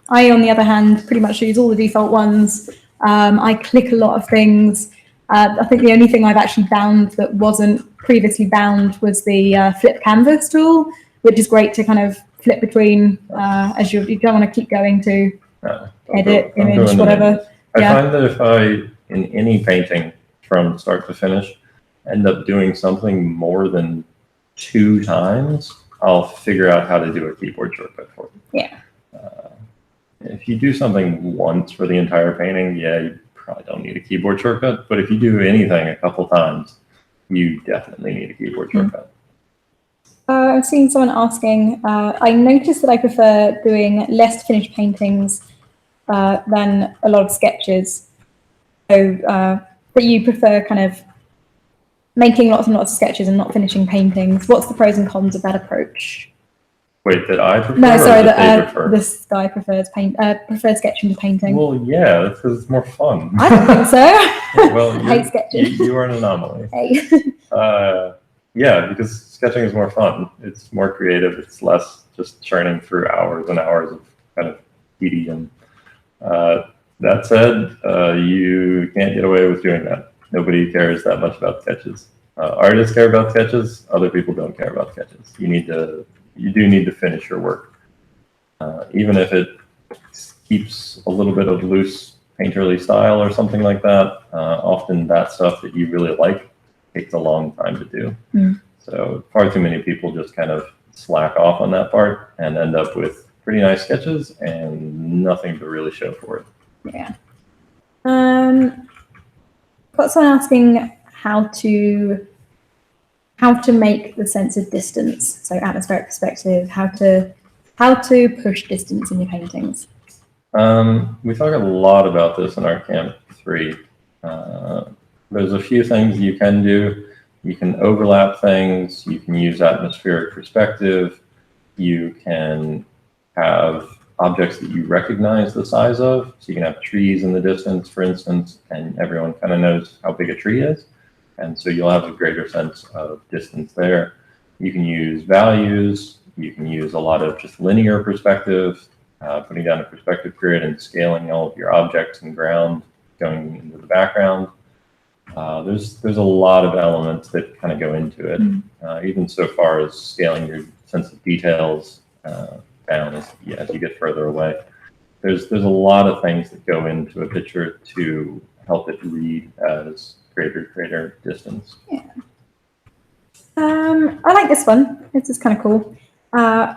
I, on the other hand, pretty much use all the default ones. I click a lot of things. I think the only thing I've actually bound that wasn't previously bound was the flip canvas tool, which is great to kind of flip between as you don't want to keep going to edit, image, whatever. I find that if I, in any painting from start to finish, end up doing something more than 2 times, I'll figure out how to do a keyboard shortcut for it. Yeah. If you do something once for the entire painting, yeah, you probably don't need a keyboard shortcut. But if you do anything a couple times, you definitely need a keyboard shortcut. I've seen someone asking, I noticed that I prefer doing less finished paintings than a lot of sketches. So that you prefer kind of making lots and lots of sketches and not finishing paintings. What's the pros and cons of that approach? Wait, that I prefer? No, sorry, or that they prefer? This guy prefers sketching to painting. Well, yeah, that's because it's more fun. I don't think so. Well, I hate sketching. You are an anomaly. Hey. Yeah, because sketching is more fun. It's more creative. It's less just churning through hours and hours of kind of tedium. That said, you can't get away with doing that. Nobody cares that much about sketches. Artists care about sketches. Other people don't care about sketches. You do need to finish your work. Even if it keeps a little bit of loose painterly style or something like that, often that stuff that you really like takes a long time to do. So far too many people just kind of slack off on that part and end up with pretty nice sketches and nothing to really show for it. Yeah. Got someone asking how to make the sense of distance, so atmospheric perspective, how to push distance in your paintings. We talk a lot about this in our Camp 3. There's a few things you can do. You can overlap things. You can use atmospheric perspective. You can have objects that you recognize the size of. So you can have trees in the distance, for instance, and everyone kind of knows how big a tree is. And so you'll have a greater sense of distance there. You can use values. You can use a lot of just linear perspective, putting down a perspective grid and scaling all of your objects and ground going into the background. There's a lot of elements that kind of go into it, even so far as scaling your sense of details down as you get further away. There's a lot of things that go into a picture to help it read as greater distance. Yeah. I like this one. This is kind of cool.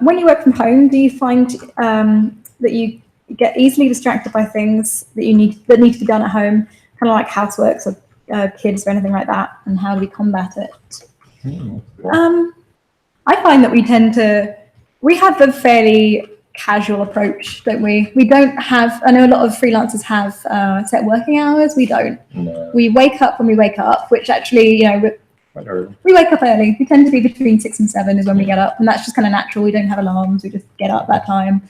When you work from home, do you find that you get easily distracted by things that need to be done at home, kind of like houseworks or kids or anything like that? And how do we combat it? Cool. I find that we have a fairly casual approach, don't we? We don't have, I know a lot of freelancers have set working hours. We don't. No. We wake up when we wake up, which actually, Quite early. we wake up early. We tend to be between 6 and 7 is when we get up, and that's just kind of natural. We don't have alarms. We just get up that time.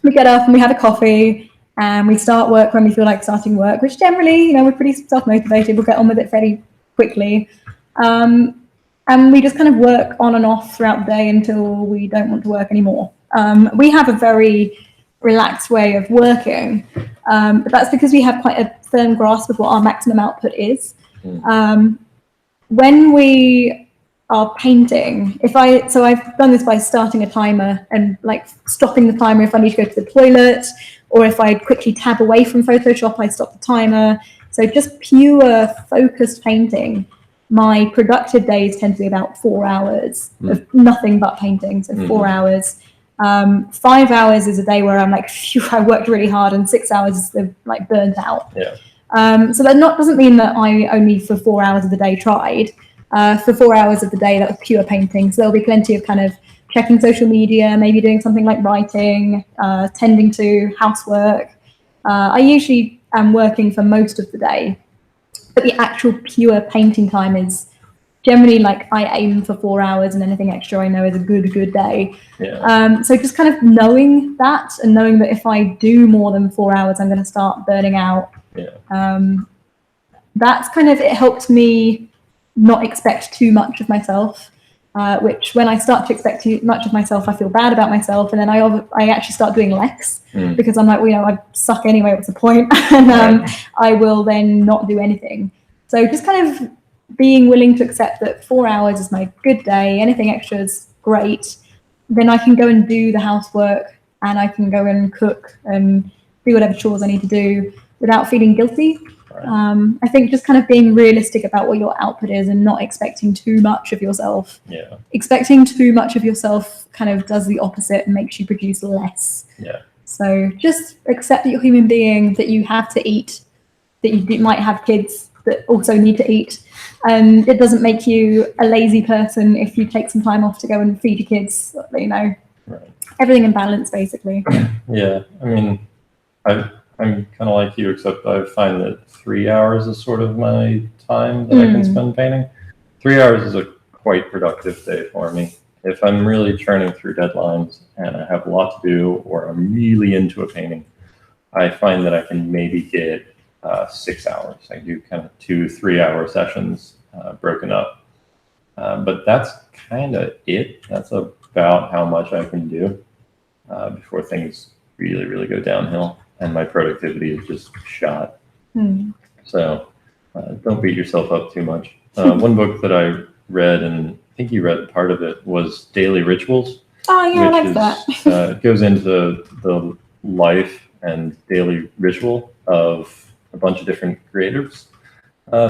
We get up and we have a coffee and we start work when we feel like starting work, which generally, we're pretty self-motivated. We'll get on with it fairly quickly. And we just kind of work on and off throughout the day until we don't want to work anymore. We have a very relaxed way of working, but that's because we have quite a firm grasp of what our maximum output is. When we are painting, so I've done this by starting a timer and like stopping the timer if I need to go to the toilet, or if I quickly tab away from Photoshop, I stop the timer. So just pure focused painting. My productive days tend to be about 4 hours of nothing but painting, so 4 hours. 5 hours is a day where I'm like, phew, I worked really hard, and 6 hours is like burnt out. Yeah. So that doesn't mean that I only for 4 hours of the day tried. For 4 hours of the day, that was pure painting. So there'll be plenty of kind of checking social media, maybe doing something like writing, tending to housework. I usually am working for most of the day, but the actual pure painting time is generally like I aim for 4 hours, and anything extra I know is a good day. Yeah. So just kind of knowing that, and knowing that if I do more than 4 hours, I'm going to start burning out. Yeah. That's kind of, it helped me not expect too much of myself, which when I start to expect too much of myself, I feel bad about myself, and then I actually start doing less because I'm like, I suck anyway, what's the point? And I will then not do anything. So just kind of being willing to accept that 4 hours is my good day, anything extra is great, then I can go and do the housework, and I can go and cook and do whatever chores I need to do without feeling guilty. I think just kind of being realistic about what your output is and not expecting too much of yourself. Yeah. Expecting too much of yourself kind of does the opposite and makes you produce less. Yeah. So just accept that you're a human being, that you have to eat, that you might have kids, that also need to eat. And it doesn't make you a lazy person if you take some time off to go and feed your kids, you know. Right. Everything in balance, basically. Yeah, I mean, I'm kind of like you, except I find that 3 hours is sort of my time that I can spend painting. 3 hours is a quite productive day for me. If I'm really churning through deadlines and I have a lot to do, or I'm really into a painting, I find that I can maybe get 6 hours. I do kind of 2-3 hour sessions broken up. But that's kind of it. That's about how much I can do before things really, really go downhill and my productivity is just shot. So don't beat yourself up too much. One book that I read, and I think you read part of it, was Daily Rituals. Oh, yeah, I like that. It goes into the life and daily ritual of a bunch of different creatives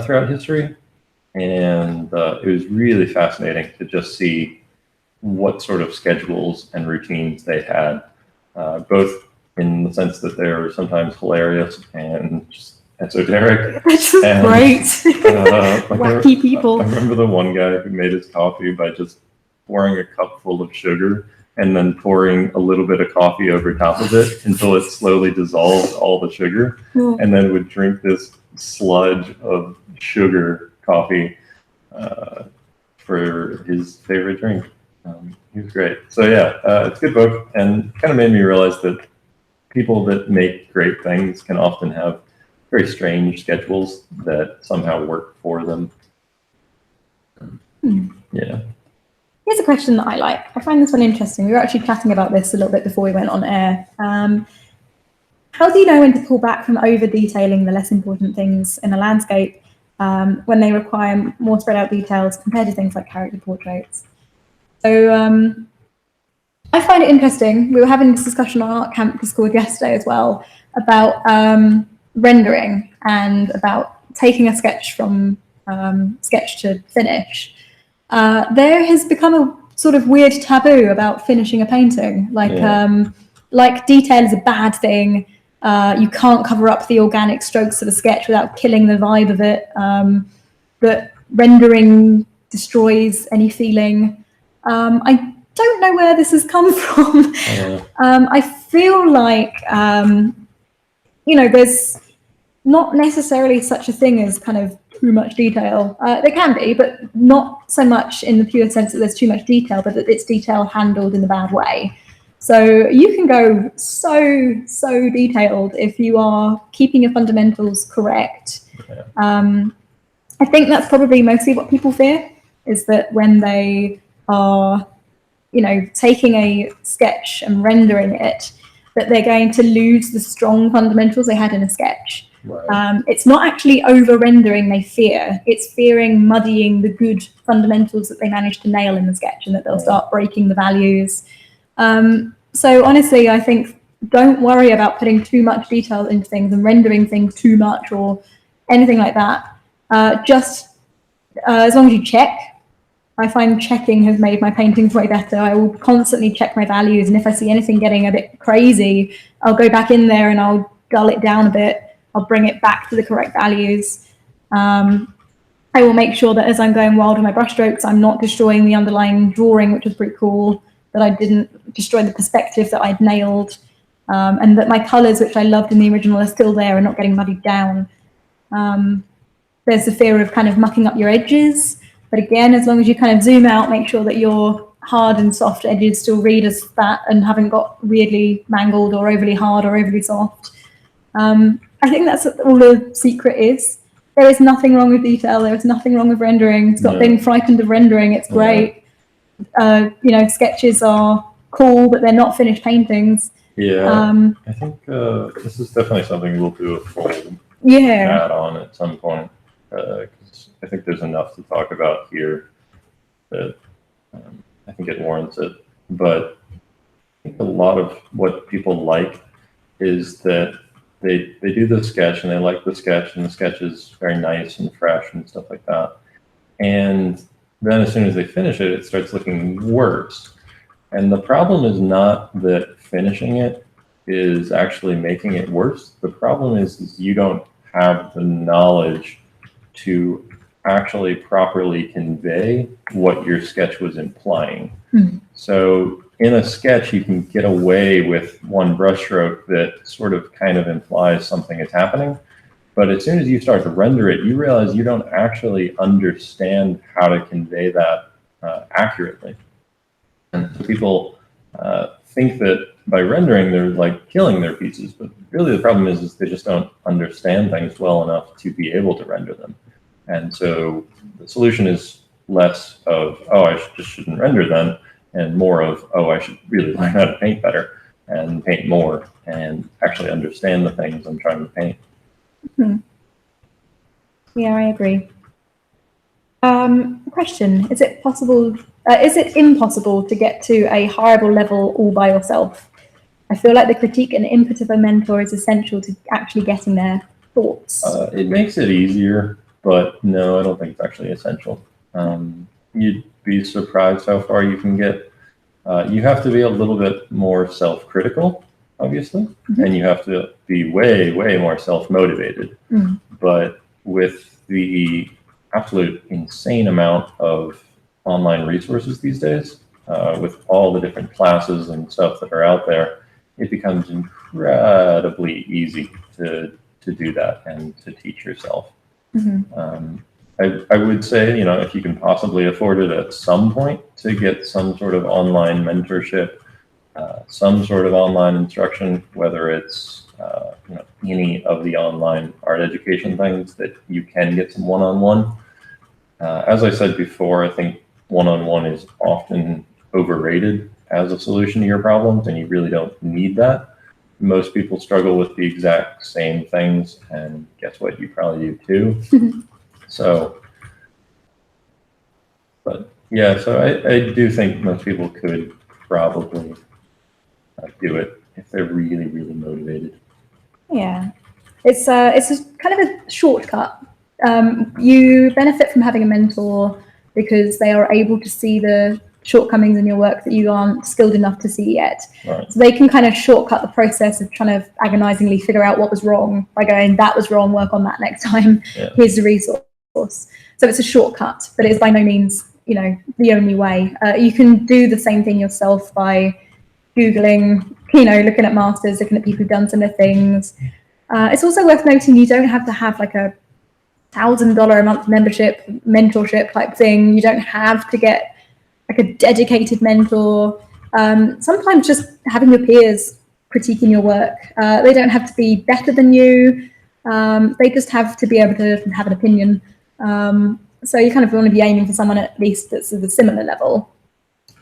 throughout history. And it was really fascinating to just see what sort of schedules and routines they had, both in the sense that they were sometimes hilarious and just esoteric. That's just great. Wacky people. I remember the one guy who made his coffee by just pouring a cup full of sugar and then pouring a little bit of coffee over top of it until it slowly dissolved all the sugar, and then would drink this sludge of sugar coffee for his favorite drink. He was great. So yeah, it's a good book, and kind of made me realize that people that make great things can often have very strange schedules that somehow work for them. Yeah. Here's a question that I like. I find this one interesting. We were actually chatting about this a little bit before we went on air. How do you know when to pull back from over-detailing the less important things in a landscape when they require more spread out details compared to things like character portraits? So I find it interesting. We were having this discussion on Art Camp Discord yesterday as well about rendering and about taking a sketch from sketch to finish. There has become a sort of weird taboo about finishing a painting. Like detail is a bad thing. You can't cover up the organic strokes of a sketch without killing the vibe of it. But rendering destroys any feeling. I don't know where this has come from. I feel like, there's not necessarily such a thing as kind of too much detail. There can be, but not so much in the pure sense that there's too much detail, but that it's detail handled in a bad way. So you can go so detailed if you are keeping your fundamentals correct. I think that's probably mostly what people fear, is that when they are, taking a sketch and rendering it, that they're going to lose the strong fundamentals they had in a sketch. Right. It's not actually over-rendering they fear. It's fearing muddying the good fundamentals that they managed to nail in the sketch, and that they'll start breaking the values. So honestly, I think don't worry about putting too much detail into things and rendering things too much or anything like that. Just as long as you check. I find checking has made my paintings way better. I will constantly check my values, and if I see anything getting a bit crazy, I'll go back in there and I'll dull it down a bit. I'll bring it back to the correct values. I will make sure that as I'm going wild with my brushstrokes, I'm not destroying the underlying drawing, which was pretty cool, that I didn't destroy the perspective that I'd nailed, and that my colours, which I loved in the original, are still there and not getting muddied down. There's the fear of kind of mucking up your edges. But again, as long as you kind of zoom out, make sure that your hard and soft edges still read as fat and haven't got weirdly mangled or overly hard or overly soft. I think that's what all the secret is. There is nothing wrong with detail. There is nothing wrong with rendering. Stop being frightened of rendering. It's great. Sketches are cool, but they're not finished paintings. Yeah, I think this is definitely something we'll do a full chat on at some point. I think there's enough to talk about here that I think it warrants it. But I think a lot of what people like is that they do the sketch and they like the sketch, and the sketch is very nice and fresh and stuff like that. And then as soon as they finish it, it starts looking worse. And the problem is not that finishing it is actually making it worse. The problem is you don't have the knowledge to actually properly convey what your sketch was implying. So in a sketch, you can get away with one brushstroke that sort of kind of implies something is happening. But as soon as you start to render it, you realize you don't actually understand how to convey that accurately. And people think that by rendering, they're like killing their pieces. But really the problem is they just don't understand things well enough to be able to render them. And so the solution is less of, oh, I just shouldn't render then, and more of, oh, I should really learn how to paint better and paint more and actually understand the things I'm trying to paint. Yeah, I agree. Question: is it impossible to get to a hireable level all by yourself? I feel like the critique and input of a mentor is essential to actually getting there. Thoughts? It makes it easier, but no, I don't think it's actually essential. You'd be surprised how far you can get. You have to be a little bit more self-critical, obviously, and you have to be way, way more self-motivated. But with the absolute insane amount of online resources these days, with all the different classes and stuff that are out there, it becomes incredibly easy to do that and to teach yourself. I would say, if you can possibly afford it at some point, to get some sort of online mentorship, some sort of online instruction, whether it's any of the online art education things that you can get some one-on-one. As I said before, I think one-on-one is often overrated as a solution to your problems, and you really don't need that. Most people struggle with the exact same things, and guess what? You probably do too. So, but yeah, so I do think most people could probably do it if they're really, really motivated. Yeah, it's a kind of a shortcut. You benefit from having a mentor because they are able to see the shortcomings in your work that you aren't skilled enough to see yet. Right. So they can kind of shortcut the process of trying to agonizingly figure out what was wrong by going, that was wrong, work on that next time. Yeah. Here's the resource. So it's a shortcut, but it's by no means, the only way. You can do the same thing yourself by Googling, looking at masters, looking at people who've done similar things. It's also worth noting you don't have to have like a $1,000 a month mentorship type thing. You don't have to get like a dedicated mentor. Sometimes just having your peers critiquing your work. They don't have to be better than you. They just have to be able to have an opinion. So you kind of want to be aiming for someone at least that's at a similar level.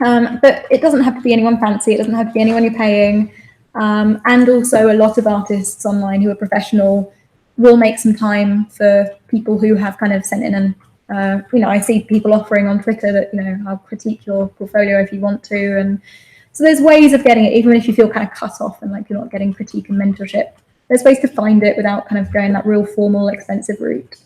But it doesn't have to be anyone fancy. It doesn't have to be anyone you're paying. And also a lot of artists online who are professional will make some time for people who have kind of sent in and, I see people offering on Twitter that, I'll critique your portfolio if you want to. And so there's ways of getting it, even if you feel kind of cut off and like you're not getting critique and mentorship. There's ways to find it without kind of going that real formal, expensive route.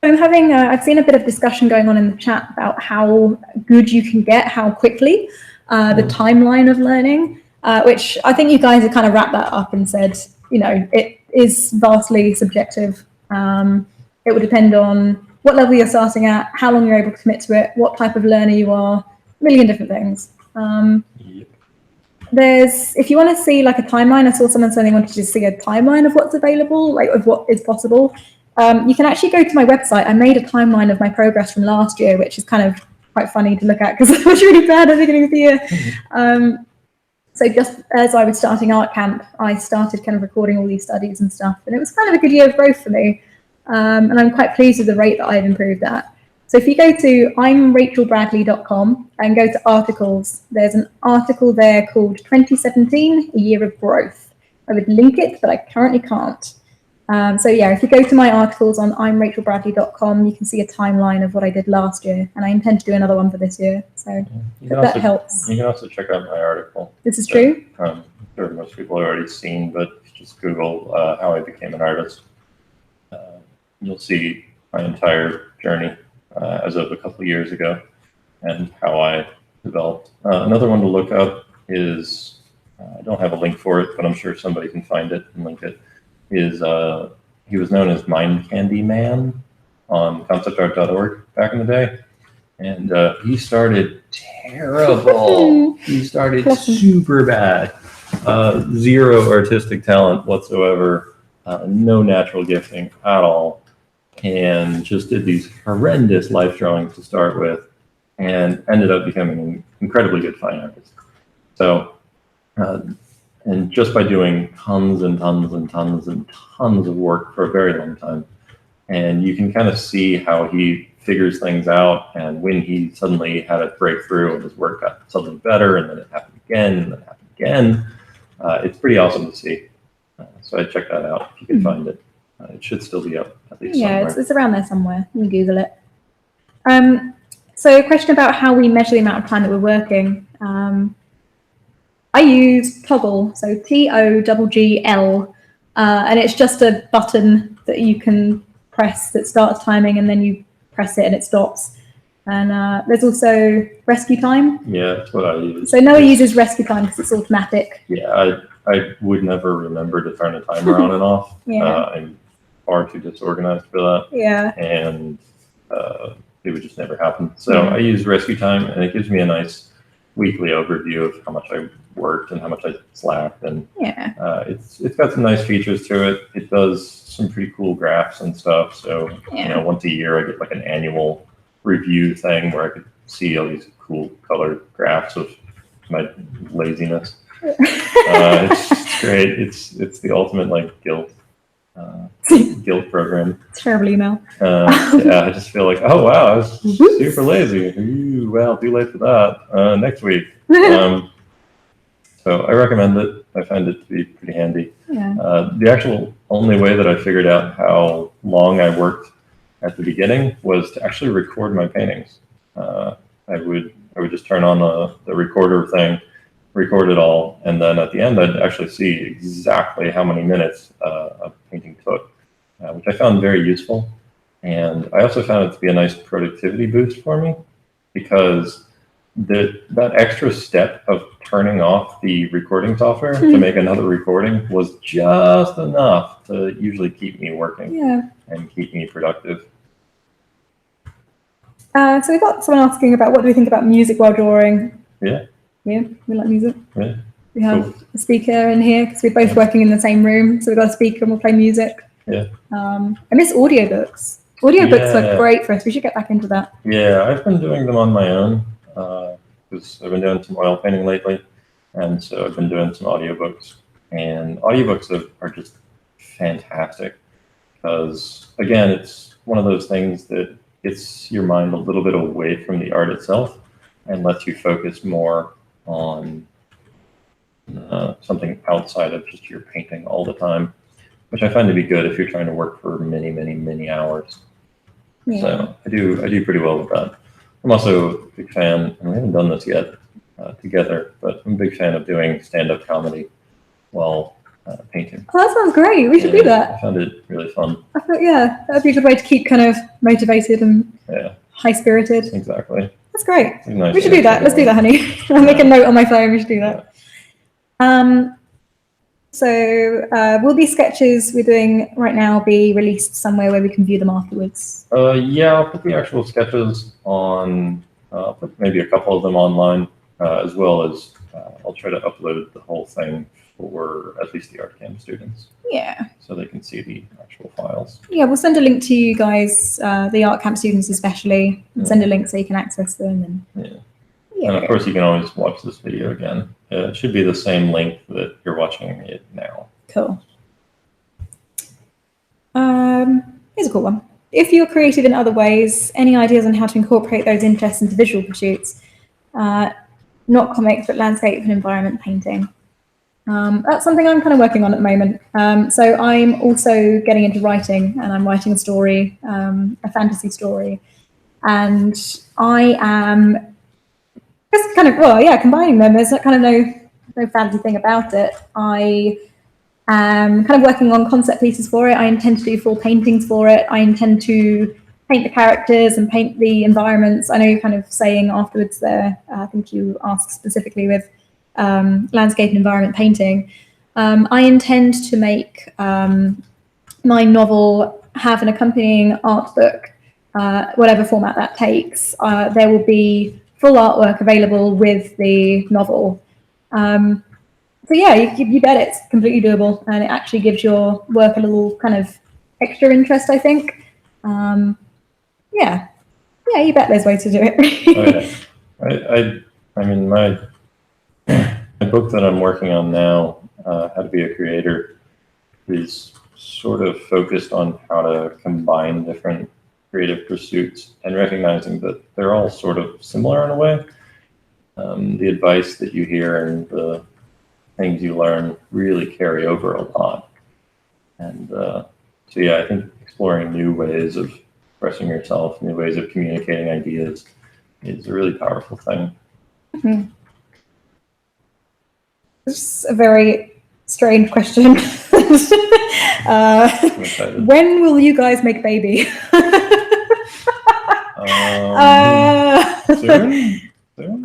I've seen a bit of discussion going on in the chat about how good you can get, how quickly, the timeline of learning, which I think you guys have kind of wrapped that up and said, it is vastly subjective. It would depend on what level you're starting at, how long you're able to commit to it, what type of learner you are, a million different things. If you want to see like a timeline, I saw someone saying they wanted to see a timeline of what's available, like of what is possible. You can actually go to my website. I made a timeline of my progress from last year, which is kind of quite funny to look at because I was really bad at the beginning of the year. So just as I was starting art camp, I started kind of recording all these studies and stuff, and it was kind of a good year of growth for me. And I'm quite pleased with the rate that I've improved at. So if you go to imrachelbradley.com and go to articles, there's an article there called 2017, A Year of Growth. I would link it, but I currently can't. So yeah, if you go to my articles on imrachelbradley.com, you can see a timeline of what I did last year, and I intend to do another one for this year. So that helps. You can also check out my article. This is true. I'm sure most people have already seen, but just Google how I became an artist. You'll see my entire journey as of a couple of years ago and how I developed. Another one to look up is, I don't have a link for it, but I'm sure somebody can find it and link it, is he was known as Mind Candy Man on conceptart.org back in the day. And he started terrible. He started super bad. Zero artistic talent whatsoever. No natural gifting at all. And just did these horrendous life drawings to start with, and ended up becoming an incredibly good fine artist. So, and just by doing tons and tons and tons and tons of work for a very long time, and you can kind of see how he figures things out, and when he suddenly had a breakthrough and his work got suddenly better, and then it happened again, and then it happened again. It's pretty awesome to see. So I'd check that out if you can find it. It should still be up at least somewhere. It's around there somewhere. You can Google it. So a question about how we measure the amount of time that we're working. I use Toggle, so TOGGL, and it's just a button that you can press that starts timing, and then you press it and it stops. And there's also rescue time. Yeah, that's what I use. So Noah uses rescue time because it's automatic. Yeah, I would never remember to turn a timer on and off. Yeah. I'm far too disorganized for that. Yeah. And it would just never happen. So I use rescue time, and it gives me a nice weekly overview of how much I worked and how much I slacked. And it's got some nice features to it. It does some pretty cool graphs and stuff. So you know, once a year I get like an annual review thing where I could see all these cool colored graphs of my laziness. It's just great. It's the ultimate like guilt program. Terrible email. Yeah, I just feel like, oh wow, I was super lazy. Ooh, well, too late for that. Next week. So I recommend it. I find it to be pretty handy. Yeah. The actual only way that I figured out how long I worked at the beginning was to actually record my paintings. I would just turn on the recorder thing, record it all, and then at the end I'd actually see exactly how many minutes a painting took, which I found very useful. And I also found it to be a nice productivity boost for me, because that extra step of turning off the recording software to make another recording was just enough to usually keep me working and keep me productive. So we've got someone asking about what do we think about music while drawing. Yeah, we like music. Yeah. We have a speaker in here because we're both working in the same room, so we've got a speaker and we'll play music. Yeah. I miss audiobooks. Audiobooks are great for us. We should get back into that. Yeah, I've been doing them on my own because I've been doing some oil painting lately, and so I've been doing some audiobooks. And audiobooks are just fantastic because, again, it's one of those things that gets your mind a little bit away from the art itself and lets you focus more on something outside of just your painting all the time, which I find to be good if you're trying to work for many, many, many hours. Yeah. So I do pretty well with that. I'm also a big fan, and we haven't done this yet together, but I'm a big fan of doing stand-up comedy while painting. Oh, that sounds great. We should do that. I found it really fun. I thought, that would be a good way to keep kind of motivated and high-spirited. Exactly. That's great. Nice, we should do that. Let's do that, honey. I'll make a note on my phone. We should do that. So will these sketches we're doing right now be released somewhere where we can view them afterwards? Yeah, I'll put the actual sketches on, I'll put maybe a couple of them online, as well as I'll try to upload the whole thing for at least the ArtCam students. Yeah. So they can see the actual files. Yeah, we'll send a link to you guys, the ArtCamp students especially, and send a link so you can access them. And and of course you can always watch this video again. It should be the same link that you're watching it now. Cool. Here's a cool one. If you're creative in other ways, any ideas on how to incorporate those interests into visual pursuits? Not comics, but landscape and environment painting. That's something I'm kind of working on at the moment. So I'm also getting into writing, and I'm writing a story, a fantasy story. And I am just kind of, combining them. There's kind of no fancy thing about it. I am kind of working on concept pieces for it. I intend to do full paintings for it. I intend to paint the characters and paint the environments. I know you're kind of saying afterwards there, I think you asked specifically with landscape and environment painting. I intend to make my novel have an accompanying art book, whatever format that takes. There will be full artwork available with the novel. So yeah, you bet it's completely doable, and it actually gives your work a little kind of extra interest, I think. Yeah, you bet there's ways to do it. Oh, yeah. I mean, my book that I'm working on now, How to Be a Creator, is sort of focused on how to combine different creative pursuits and recognizing that they're all sort of similar in a way. The advice that you hear and the things you learn really carry over a lot. And so, yeah, I think exploring new ways of expressing yourself, new ways of communicating ideas is a really powerful thing. Mm-hmm. This is a very strange question. When will you guys make baby? Soon?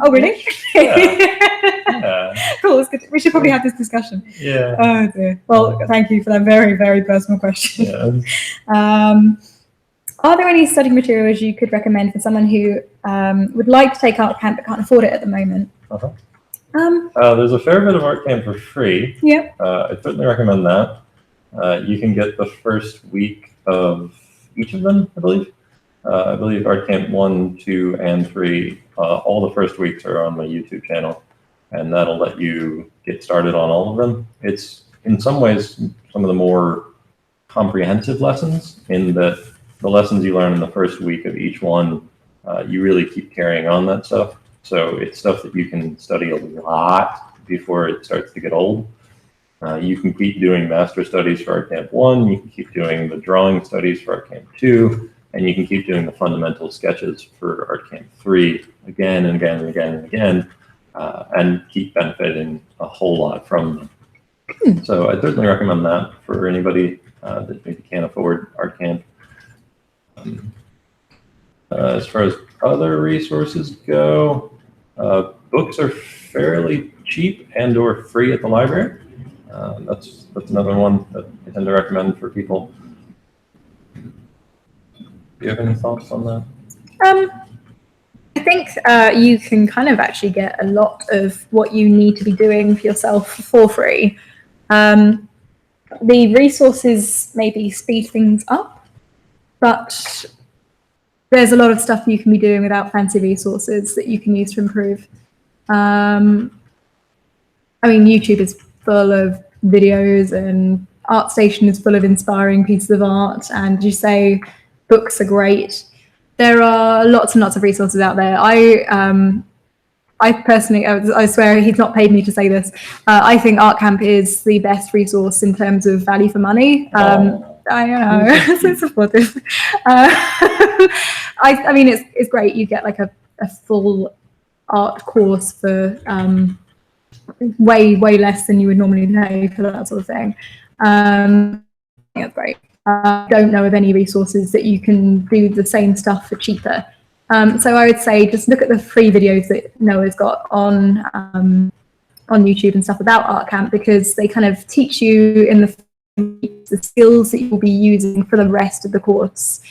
Oh, really? Yeah. Cool. It's good. We should probably have this discussion. Yeah. Oh dear. Well, thank you for that very, very personal question. Yeah. Are there any study materials you could recommend for someone who would like to take art camp but can't afford it at the moment? There's a fair bit of art camp for free. Yep. I'd certainly recommend that. You can get the first week of each of them, I believe. I believe Art Camp 1, 2, and 3, all the first weeks are on my YouTube channel, and that'll let you get started on all of them. It's, in some ways, some of the more comprehensive lessons, in that the lessons you learn in the first week of each one, you really keep carrying on that stuff. So it's stuff that you can study a lot before it starts to get old. You can keep doing master studies for Art Camp 1, you can keep doing the drawing studies for Art Camp 2, and you can keep doing the fundamental sketches for Art Camp 3 again and again and again and again, and keep benefiting a whole lot from them. So I'd certainly recommend that for anybody that maybe can't afford Art Camp. As far as other resources go, books are fairly cheap and or free at the library. That's another one that I tend to recommend for people. Do you have any thoughts on that? I think you can kind of actually get a lot of what you need to be doing for yourself for free. The resources maybe speed things up, but there's a lot of stuff you can be doing without fancy resources that you can use to improve. I mean, YouTube is full of videos, and ArtStation is full of inspiring pieces of art, and you say books are great. There are lots and lots of resources out there. I personally, I swear he's not paid me to say this, I think Art Camp is the best resource in terms of value for money. I know, so supportive. I mean, it's great. You get like a full art course for way less than you would normally pay for that sort of thing. I think that's great. I don't know of any resources that you can do the same stuff for cheaper. So I would say just look at the free videos that Noah's got on YouTube and stuff about Art Camp, because they kind of teach you in the skills that you'll be using for the rest of the course.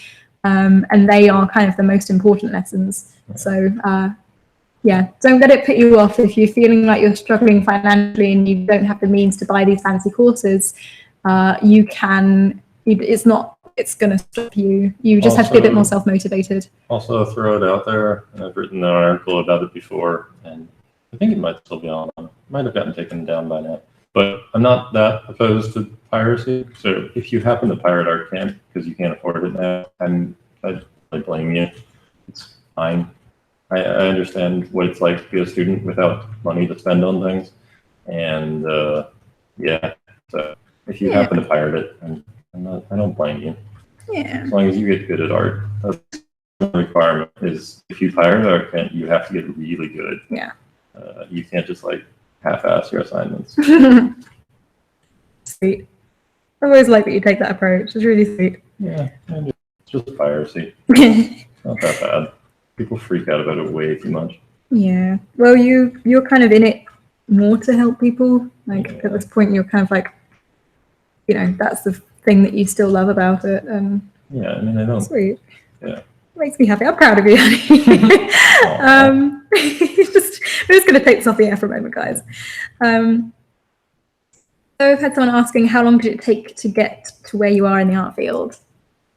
And they are kind of the most important lessons. So yeah, don't let it put you off if you're feeling like you're struggling financially and you don't have the means to buy these fancy courses. You can, it's going to stop you. You just have to be a bit more self-motivated. Also throw it out there. I've written an article about it before, and I think it might still be on. It might have gotten taken down by now. But I'm not that opposed to piracy. So if you happen to pirate Art Camp because you can't afford it now, I blame you. It's fine. I understand what it's like to be a student without money to spend on things. And yeah, so if you happen to pirate it, I don't blame you. Yeah. As long as you get good at art. That's the requirement is if you pirate Art Camp, you have to get really good. Yeah. You can't just like half-ass your assignments. Sweet. I always like that you take that approach. It's really sweet. Yeah, it's just piracy. It's not that bad. People freak out about it way too much. Yeah. Well, you're kind of in it more to help people. Like at this point, you're kind of like, you know, that's the thing that you still love about it. And yeah, I mean, I don't. sweet. Yeah. It makes me happy. I'm proud of you. We're just going to take this off the air for a moment, guys. So I've had someone asking, how long did it take to get to where you are in the art field?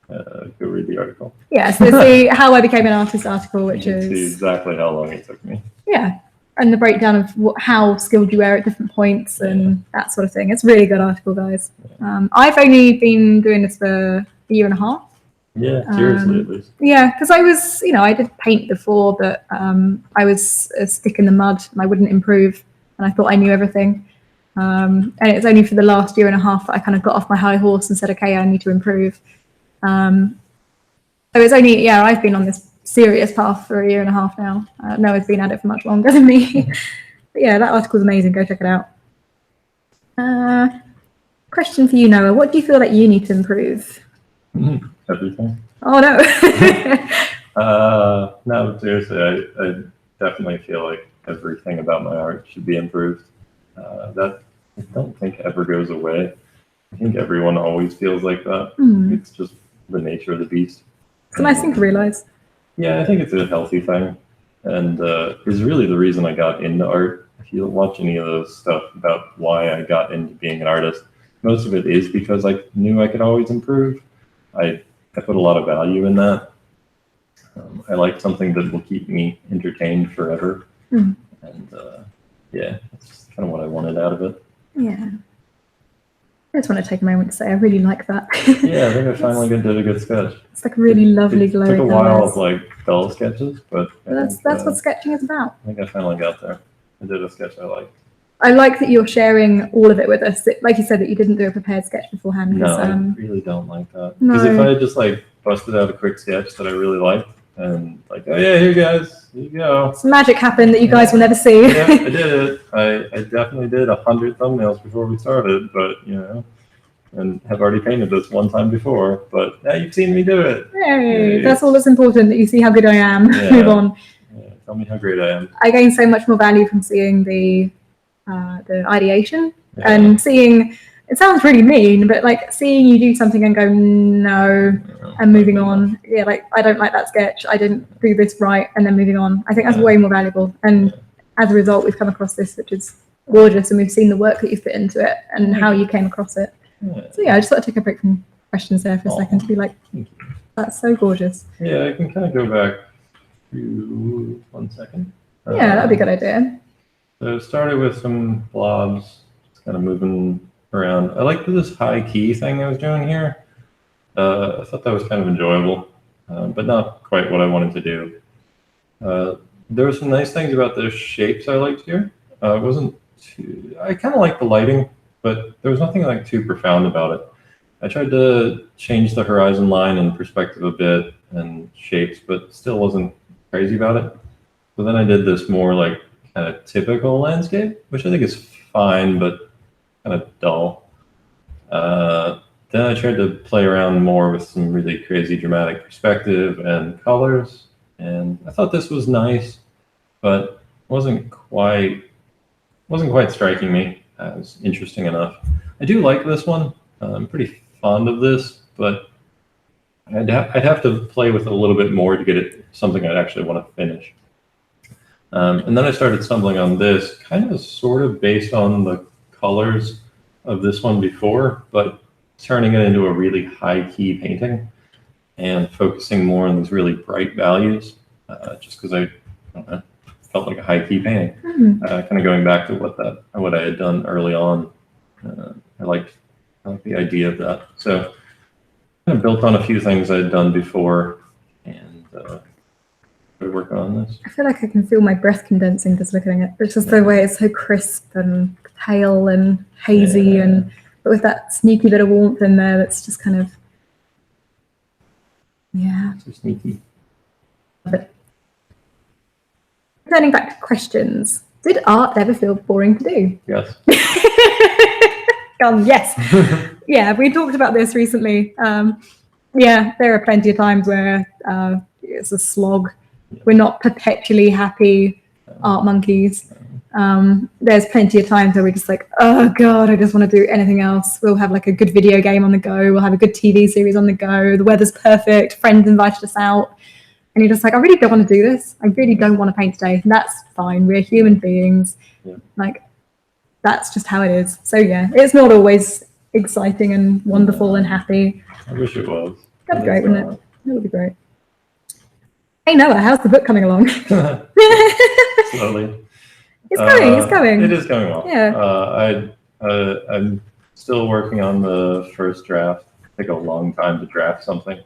Go read the article. Yeah, so the How I Became an Artist article, which You can see is exactly how long it took me. yeah, and the breakdown of how skilled you were at different points and that sort of thing. It's a really good article, guys. I've only been doing this for a year and a half. Yeah, seriously, at least. Yeah, because I was, you know, I did paint before, but I was a stick in the mud and I wouldn't improve, and I thought I knew everything. And it's only for the last year and a half that I kind of got off my high horse and said, okay, I need to improve. So it's only, yeah, I've been on this serious path for a year and a half now. Noah's been at it for much longer than me. But yeah, that article's amazing. Go check it out. Question for you, Noah. What do you feel like you need to improve? Everything. Oh, no. No, seriously, I definitely feel like everything about my art should be improved. That I don't think ever goes away. I think everyone always feels like that. It's just the nature of the beast. It's a nice thing to realize. Yeah, I think it's a healthy thing, and is really the reason I got into art. If you watch any of those stuff about why I got into being an artist, most of it is because I knew I could always improve. I put a lot of value in that. I like something that will keep me entertained forever, and yeah, that's just kind of what I wanted out of it. Yeah. I just want to take a moment to say I really like that. Yeah, I think I finally did a good sketch. It's like really lovely glowing. It took a while of like dull sketches, but that's what sketching is about. I think I finally got there. I did a sketch I liked. I like that you're sharing all of it with us. Like you said, that you didn't do a prepared sketch beforehand. No, I really don't like that. Because if I had just like busted out a quick sketch that I really liked and like, oh yeah, here guys, here you go. Some magic happened that you guys will never see. Yeah, I did it. I definitely did 100 thumbnails before we started, but you know, and have already painted this one time before, but now you've seen me do it. Hey, that's all that's important, that you see how good I am. Yeah. Move on. Yeah, tell me how great I am. I gain so much more value from seeing the ideation and seeing, it sounds really mean, but like seeing you do something and go, no, and moving on. Yeah, like I don't like that sketch. I didn't do this right, and then moving on. I think that's way more valuable. And as a result, we've come across this, which is gorgeous, and we've seen the work that you've put into it and how you came across it. So yeah, I just thought I'd take a break from questions there for a second to be like, that's so gorgeous. Yeah, I can kind of go back to 1 second. Yeah, that'd be a good idea. So I started with some blobs, just kind of moving around. I liked this high key thing I was doing here. I thought that was kind of enjoyable, but not quite what I wanted to do. There were some nice things about the shapes I liked here. It wasn't too, I kind of liked the lighting, but there was nothing like too profound about it. I tried to change the horizon line and perspective a bit and shapes, but still wasn't crazy about it. So then I did this more like kind of typical landscape, which I think is fine, but kind of dull. Then I tried to play around more with some really crazy dramatic perspective and colors, and I thought this was nice, but wasn't quite striking me as interesting enough. I do like this one. I'm pretty fond of this, but I'd have to play with it a little bit more to get it something I'd actually want to finish. And then I started stumbling on this, kind of sort of based on the colors of this one before, but turning it into a really high-key painting and focusing more on these really bright values, just because I don't know, felt like a high-key painting. Kind of going back to what I had done early on. I liked the idea of that. So kind of built on a few things I'd done before, and started working on this. I feel like I can feel my breath condensing just looking at it. It's just the way it's so crisp and pale and hazy, but with that sneaky bit of warmth in there that's just kind of, So sneaky. But turning back to questions, did art ever feel boring to do? Yes. Yes. Yeah, we talked about this recently. Yeah, there are plenty of times where it's a slog. We're not perpetually happy art monkeys. There's plenty of times where we're just like, oh God, I just want to do anything else. We'll have like a good video game on the go. We'll have a good TV series on the go. The weather's perfect. Friends invited us out. And you're just like, I really don't want to do this. I really don't want to paint today. And that's fine. We're human beings. Yeah. Like, that's just how it is. So yeah, it's not always exciting and wonderful and happy. I wish it was. That'd be great, wouldn't it? That would be great. Hey Noah, how's the book coming along? Slowly. It's going. It's going. It is going well. Yeah. I'm still working on the first draft. Take a long time to draft something.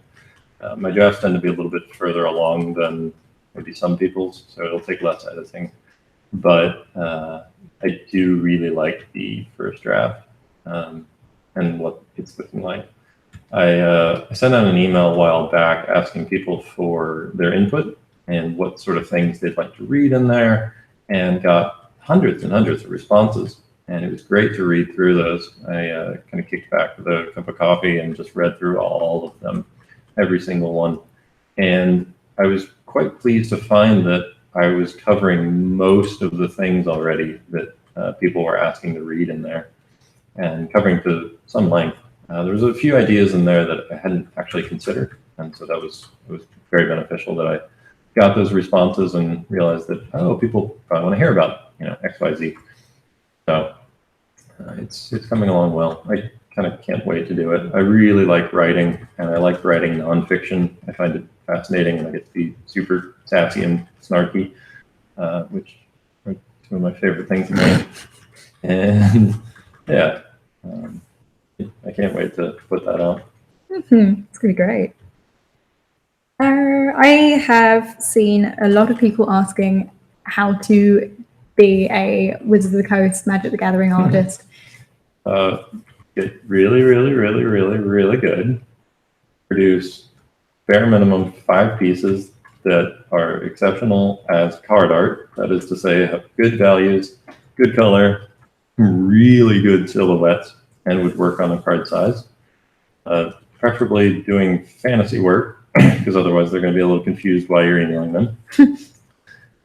My drafts tend to be a little bit further along than maybe some people's, so it'll take less editing. But I do really like the first draft and what it's looking like. I sent out an email a while back asking people for their input and what sort of things they'd like to read in there, and got hundreds and hundreds of responses. And it was great to read through those. I kind of kicked back with a cup of coffee and just read through all of them, every single one. And I was quite pleased to find that I was covering most of the things already that people were asking to read in there, and covering to some length. There was a few ideas in there that I hadn't actually considered, and so it was very beneficial that I got those responses and realized that, oh, people probably want to hear about, X, Y, Z. So it's coming along well. I kind of can't wait to do it. I really like writing, and I like writing nonfiction. I find it fascinating, and I get to be super sassy and snarky, which are two of my favorite things in life. And yeah, I can't wait to put that out. It's going to be great. I have seen a lot of people asking how to be a Wizards of the Coast Magic the Gathering artist. Get really, really, really, really, really good. Produce bare minimum 5 pieces that are exceptional as card art. That is to say, have good values, good color, really good silhouettes, and would work on a card size. Preferably doing fantasy work, because otherwise they're going to be a little confused why you're emailing them.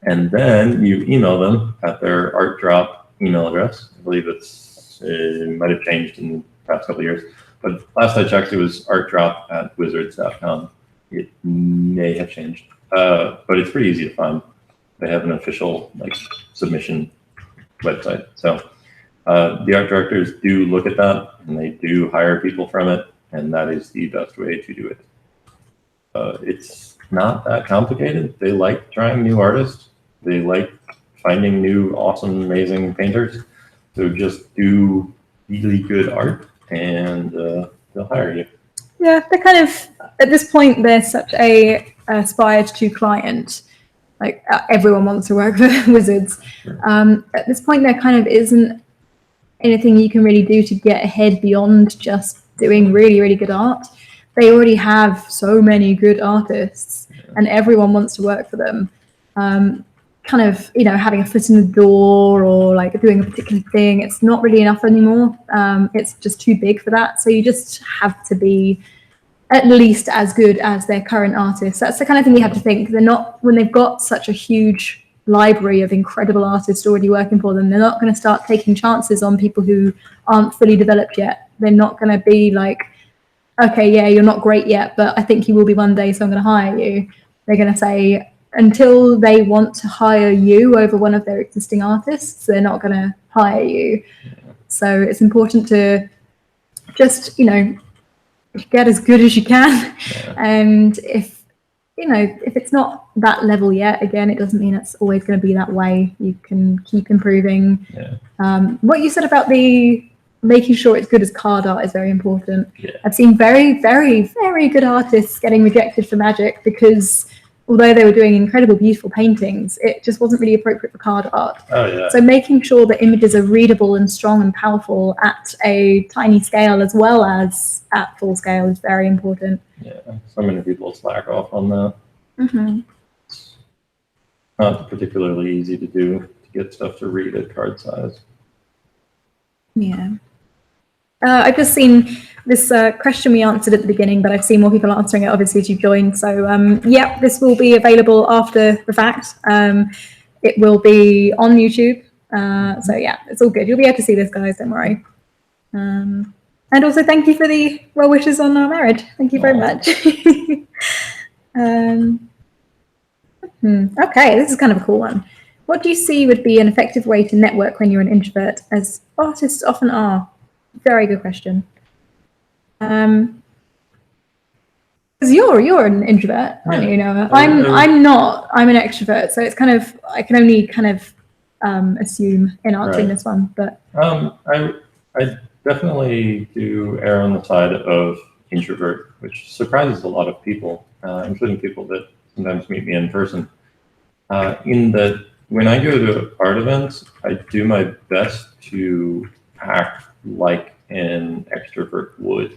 And then you email them at their art drop email address. I believe it might have changed in the past couple of years, but last I checked, it was artdrop@wizards.com. It may have changed, but it's pretty easy to find. They have an official submission website. So the art directors do look at that, and they do hire people from it, and that is the best way to do it. It's not that complicated. They like trying new artists. They like finding new, awesome, amazing painters. So just do really good art, and they'll hire you. Yeah, they're kind of, at this point, they're such a aspired to client. Like, everyone wants to work for Wizards. Sure. At this point, there kind of isn't anything you can really do to get ahead beyond just doing really, really good art. They already have so many good artists, and everyone wants to work for them. Kind of, having a foot in the door or doing a particular thing, it's not really enough anymore. It's just too big for that. So you just have to be at least as good as their current artists. That's the kind of thing you have to think. They're not, when they've got such a huge library of incredible artists already working for them, they're not going to start taking chances on people who aren't fully developed yet. They're not going to be like, okay, yeah, you're not great yet, but I think you will be one day, so I'm going to hire you. They're going to say, until they want to hire you over one of their existing artists, they're not going to hire you. So it's important to just, get as good as you can. And if it's not that level yet, again, it doesn't mean it's always going to be that way. You can keep improving. What you said about making sure it's good as card art is very important. I've seen very, very, very good artists getting rejected for Magic because although they were doing incredible, beautiful paintings, it just wasn't really appropriate for card art. So making sure that images are readable and strong and powerful at a tiny scale as well as at full scale is very important. So many people slack off on that. It's not particularly easy to do, to get stuff to read at card size. I've just seen this question we answered at the beginning, but I've seen more people answering it, obviously, as you've joined. So, this will be available after the fact. It will be on YouTube. So yeah, it's all good. You'll be able to see this, guys. Don't worry. And also, thank you for the well wishes on our marriage. Thank you very much. Okay, this is kind of a cool one. What do you see would be an effective way to network when you're an introvert, as artists often are? Very good question. Because you're an introvert, aren't you, Noah? I'm not. I'm an extrovert, so it's kind of I can only kind of assume in answering this one. But I definitely do err on the side of introvert, which surprises a lot of people, including people that sometimes meet me in person. In that, when I go to art events, I do my best to act like an extrovert would.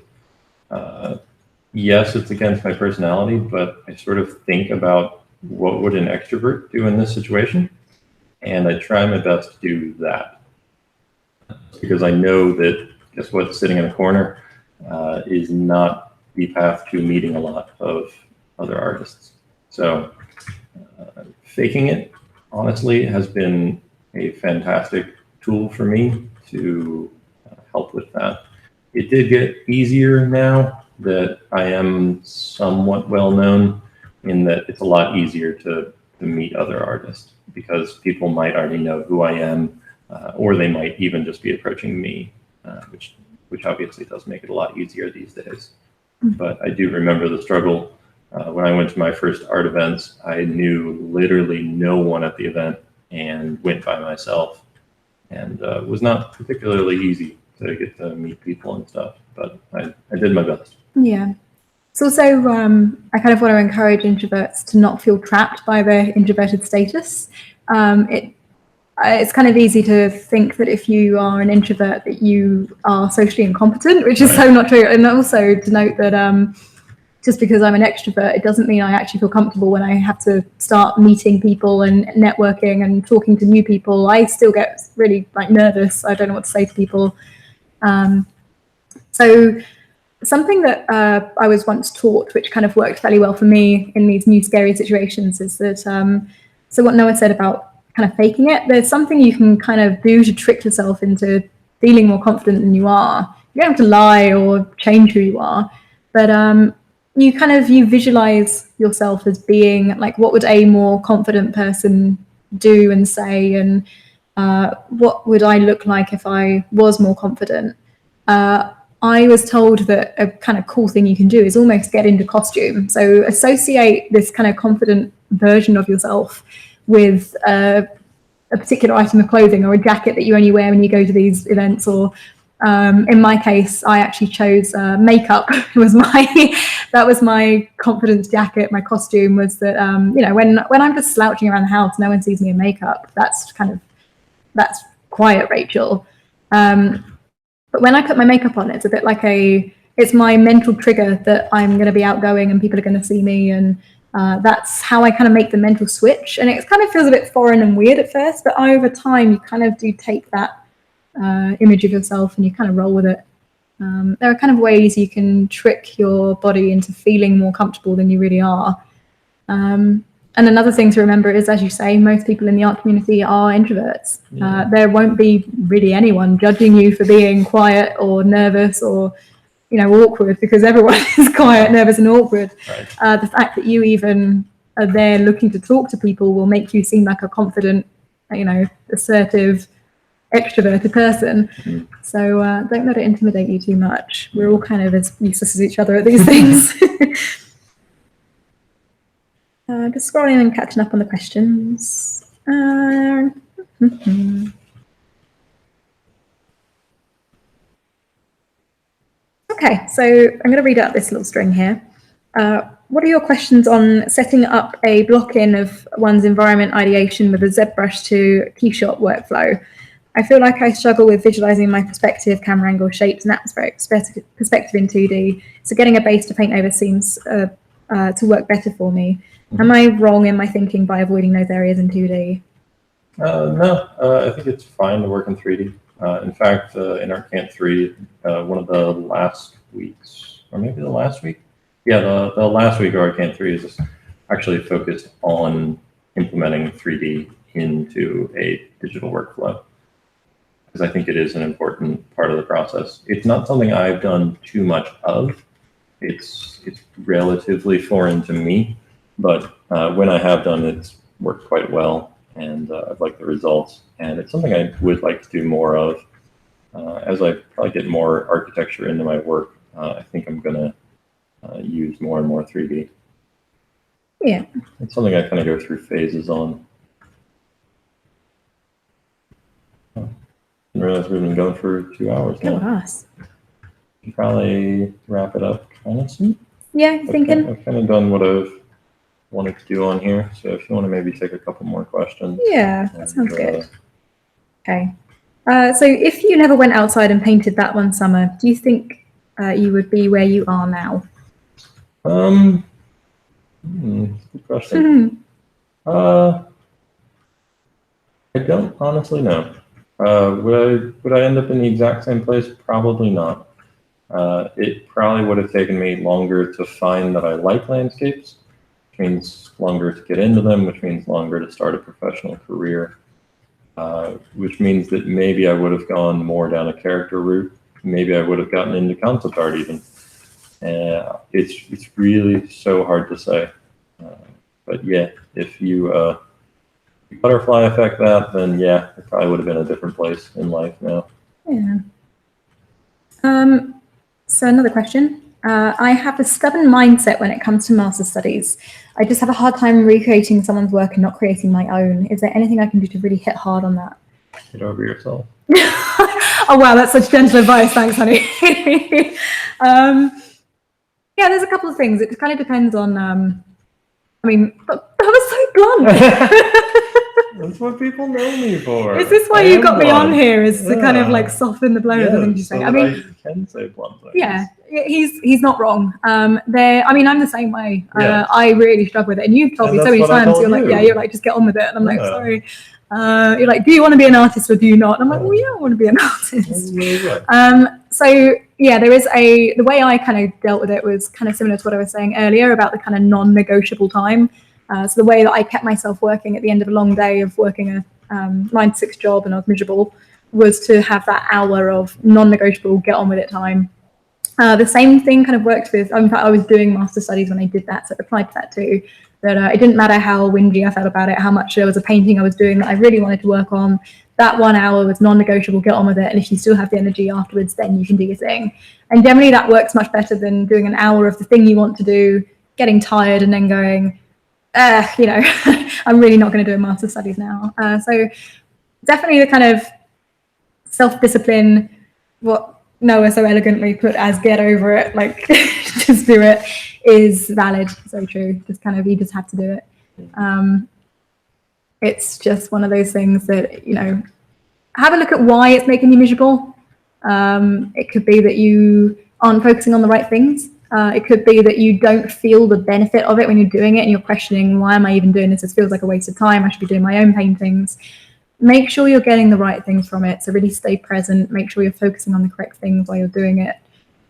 Yes, it's against my personality, but I sort of think about what would an extrovert do in this situation, and I try my best to do that. Because I know that, guess what, sitting in a corner is not the path to meeting a lot of other artists. So faking it, honestly, has been a fantastic tool for me to help with that. It did get easier now that I am somewhat well known, in that it's a lot easier to meet other artists because people might already know who I am, or they might even just be approaching me, which obviously does make it a lot easier these days. But I do remember the struggle. When I went to my first art events, I knew literally no one at the event and went by myself, and was not particularly easy to get to meet people and stuff, but I did my best. Yeah. It's also, I kind of want to encourage introverts to not feel trapped by their introverted status. It's kind of easy to think that if you are an introvert that you are socially incompetent, which is so not true. And also to note that just because I'm an extrovert, it doesn't mean I actually feel comfortable when I have to start meeting people and networking and talking to new people. I still get really nervous. I don't know what to say to people. So something that I was once taught, which kind of worked fairly well for me in these new scary situations, is that, so what Noah said about kind of faking it, there's something you can kind of do to trick yourself into feeling more confident than you are. You don't have to lie or change who you are, but you visualize yourself as being like, what would a more confident person do and say, and what would I look like if I was more confident? I was told that a kind of cool thing you can do is almost get into costume. So associate this kind of confident version of yourself with a particular item of clothing or a jacket that you only wear when you go to these events. Or in my case, I actually chose makeup. That was my confidence jacket. My costume was that, when I'm just slouching around the house, no one sees me in makeup. That's quiet Rachel. But when I put my makeup on, it's a bit like it's my mental trigger that I'm going to be outgoing and people are going to see me. And that's how I kind of make the mental switch. And it kind of feels a bit foreign and weird at first, but over time, you kind of do take that image of yourself and you kind of roll with it. There are kind of ways you can trick your body into feeling more comfortable than you really are. And another thing to remember is, as you say, most people in the art community are introverts. Yeah. There won't be really anyone judging you for being quiet or nervous or, awkward, because everyone is quiet, nervous, and awkward. Right. The fact that you even are there looking to talk to people will make you seem like a confident, assertive, extroverted person. Mm-hmm. So don't let it intimidate you too much. We're all kind of as useless as each other at these things. Just scrolling and catching up on the questions. Okay, so I'm going to read out this little string here. What are your questions on setting up a block-in of one's environment ideation with a ZBrush to Keyshot workflow? I feel like I struggle with visualizing my perspective, camera angle, shapes, and atmospheric perspective in 2D. So getting a base to paint over seems to work better for me. Am I wrong in my thinking by avoiding those areas in 2D? No, I think it's fine to work in 3D. In fact, in ArtCamp 3, one of the last weeks, or maybe the last week? Yeah, the last week of ArtCamp 3 is actually focused on implementing 3D into a digital workflow, because I think it is an important part of the process. It's not something I've done too much of. It's relatively foreign to me, but when I have done it, it's worked quite well, and I've liked the results. And it's something I would like to do more of. As I probably get more architecture into my work, I think I'm going to use more and more 3D. Yeah. It's something I kind of go through phases on. Didn't realize we've been going for 2 hours now. Oh, us. Should probably wrap it up kind of soon. Yeah, you thinking? I've kind of done what I've wanted to do on here. So if you want to maybe take a couple more questions. Yeah, that sounds good. Okay. So if you never went outside and painted that one summer, do you think you would be where you are now? Good question. I don't honestly know. Would I end up in the exact same place? Probably not. It probably would have taken me longer to find that I like landscapes, which means longer to get into them, which means longer to start a professional career, which means that maybe I would have gone more down a character route. Maybe I would have gotten into concept art even. It's really so hard to say. But yeah, if you butterfly effect that, then yeah, it probably would have been a different place in life now. Yeah. So another question. I have a stubborn mindset when it comes to master studies. I just have a hard time recreating someone's work and not creating my own. Is there anything I can do to really hit hard on that? Get over yourself. Oh wow, that's such gentle advice. Thanks, honey. Yeah, there's a couple of things. It kind of depends on. I mean, that was so blunt. That's what people know me for. Is this why you got me on here? Is to kind of like soften the blow of the things you say? So I mean, I can say blunt things. Yeah, he's not wrong. I mean, I'm the same way. Yeah. I really struggle with it, and you've told me so many times. You're like, just get on with it, and I'm like, sorry. You're like, do you want to be an artist or do you not? And I'm like, well, yeah, I want to be an artist. So yeah, the way I kind of dealt with it was kind of similar to what I was saying earlier about the kind of non-negotiable time. So the way that I kept myself working at the end of a long day of working a 9-to-6 job and I was miserable was to have that hour of non-negotiable get on with it time. The same thing kind of worked with, in fact, I was doing master studies when I did that, so it applied to that too. That it didn't matter how whingy I felt about it, how much there was a painting I was doing that I really wanted to work on. That 1 hour was non-negotiable, get on with it. And if you still have the energy afterwards, then you can do your thing. And generally that works much better than doing an hour of the thing you want to do, getting tired and then going, I'm really not going to do a master studies now. So definitely the kind of self-discipline, what Noah so elegantly put as get over it, like just do it, is valid. So true. Just kind of, you just have to do it. It's just one of those things that, have a look at why it's making you miserable. It could be that you aren't focusing on the right things. It could be that you don't feel the benefit of it when you're doing it and you're questioning, why am I even doing this? It feels like a waste of time. I should be doing my own paintings. Make sure you're getting the right things from it. So really stay present. Make sure you're focusing on the correct things while you're doing it.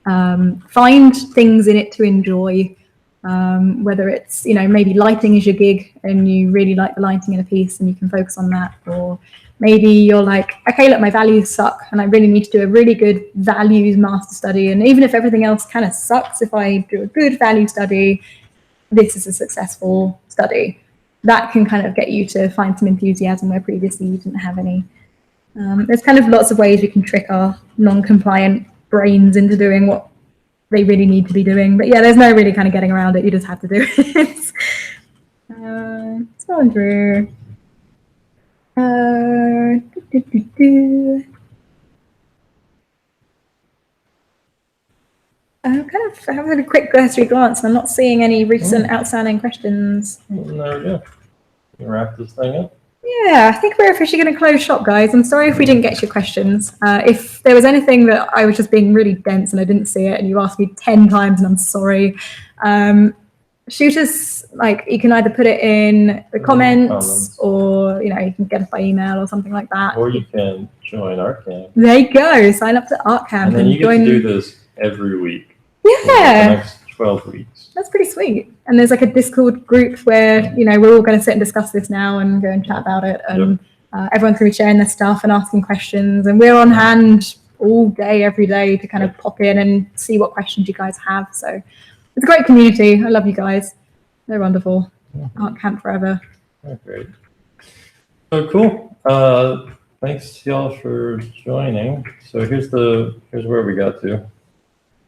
Find things in it to enjoy. Whether it's, maybe lighting is your gig and you really like the lighting in a piece and you can focus on that. Or maybe you're like, okay, look, my values suck and I really need to do a really good values master study. And even if everything else kind of sucks, if I do a good value study, this is a successful study. That can kind of get you to find some enthusiasm where previously you didn't have any. There's kind of lots of ways we can trick our non-compliant brains into doing what they really need to be doing. But yeah, there's no really kind of getting around it. You just have to do it. Sandra. I'm kind of having a quick cursory glance and I'm not seeing any recent outstanding questions. There we go. Can we wrap this thing up? Yeah, I think we're officially going to close shop, guys. I'm sorry if we didn't get to your questions. If there was anything that I was just being really dense and I didn't see it and you asked me 10 times and I'm sorry, shoot us, like you can either put it in the comments or, you can get us by email or something like that. Or you can join Art Camp. There you go. Sign up to Art Camp. And then you get to do this every week. Yeah. For the next 12 weeks. that's pretty sweet. And there's like a Discord group where, you know, we're all going to sit and discuss this now and go and chat about it. And everyone's going to be sharing their stuff and asking questions. And we're on hand all day, every day to kind of pop in and see what questions you guys have. So it's a great community. I love you guys. They're wonderful. Art camp forever. Oh, great. So cool. Thanks y'all for joining. So here's where we got to.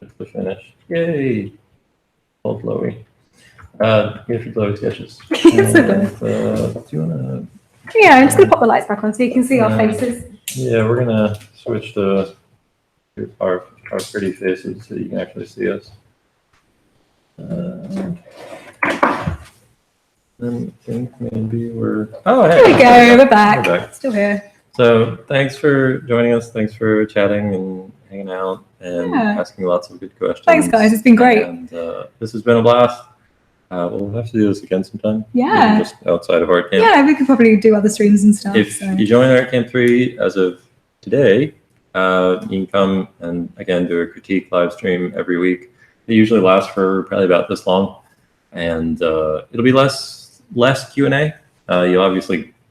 It's the finish. Yay! Old Chloe. Here's your Chloe sketches. It's so good. Do you wanna? Yeah, I'm just gonna pop the lights back on so you can see our faces. Yeah, we're gonna switch to our pretty faces so you can actually see us. Then I think maybe we're. Oh, hey. There we go. We're back. Still here. So thanks for joining us. Thanks for chatting and hanging out and asking lots of good questions. Thanks, guys. It's been great. And this has been a blast. We'll have to do this again sometime. Yeah. Maybe just outside of Art Camp. Yeah, we could probably do other streams and stuff. If you join Art Camp 3 as of today, you can come and again do a critique live stream every week. It usually lasts for probably about this long, and it'll be less Q&A.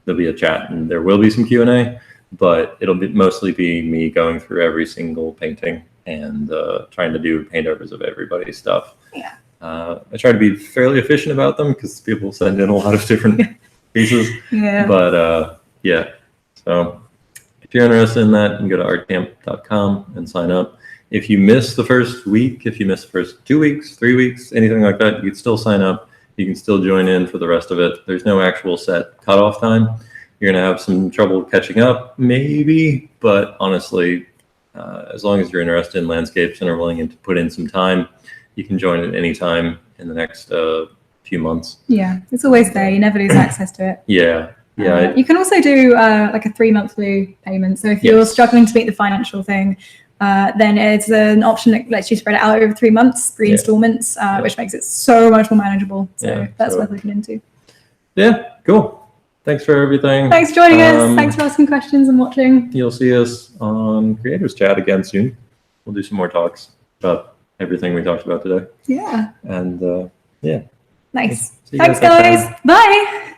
There'll be a chat and there will be some Q&A, but it'll mostly be me going through every single painting and trying to do paint overs of everybody's stuff. Yeah. I try to be fairly efficient about them because people send in a lot of different pieces. Yeah. But yeah, so if you're interested in that, you can go to artcamp.com and sign up. If you miss the first week, if you miss the first 2 weeks, 3 weeks, anything like that, you can still sign up. You can still join in for the rest of it. There's no actual set cutoff time. You're going to have some trouble catching up, maybe, but honestly, as long as you're interested in landscapes and are willing to put in some time, you can join at any time in the next few months. Yeah, it's always there. You never lose access to it. Yeah. You can also do like a 3-monthly payment. So if you're struggling to meet the financial thing, then it's an option that lets you spread it out over 3 months, 3 installments, which makes it so much more manageable. So that's worth looking into. Yeah, cool. Thanks for everything. Thanks for joining us. Thanks for asking questions and watching. You'll see us on Creators Chat again soon. We'll do some more talks about everything we talked about today. Yeah. And yeah. Nice. Thanks, guys. Bye.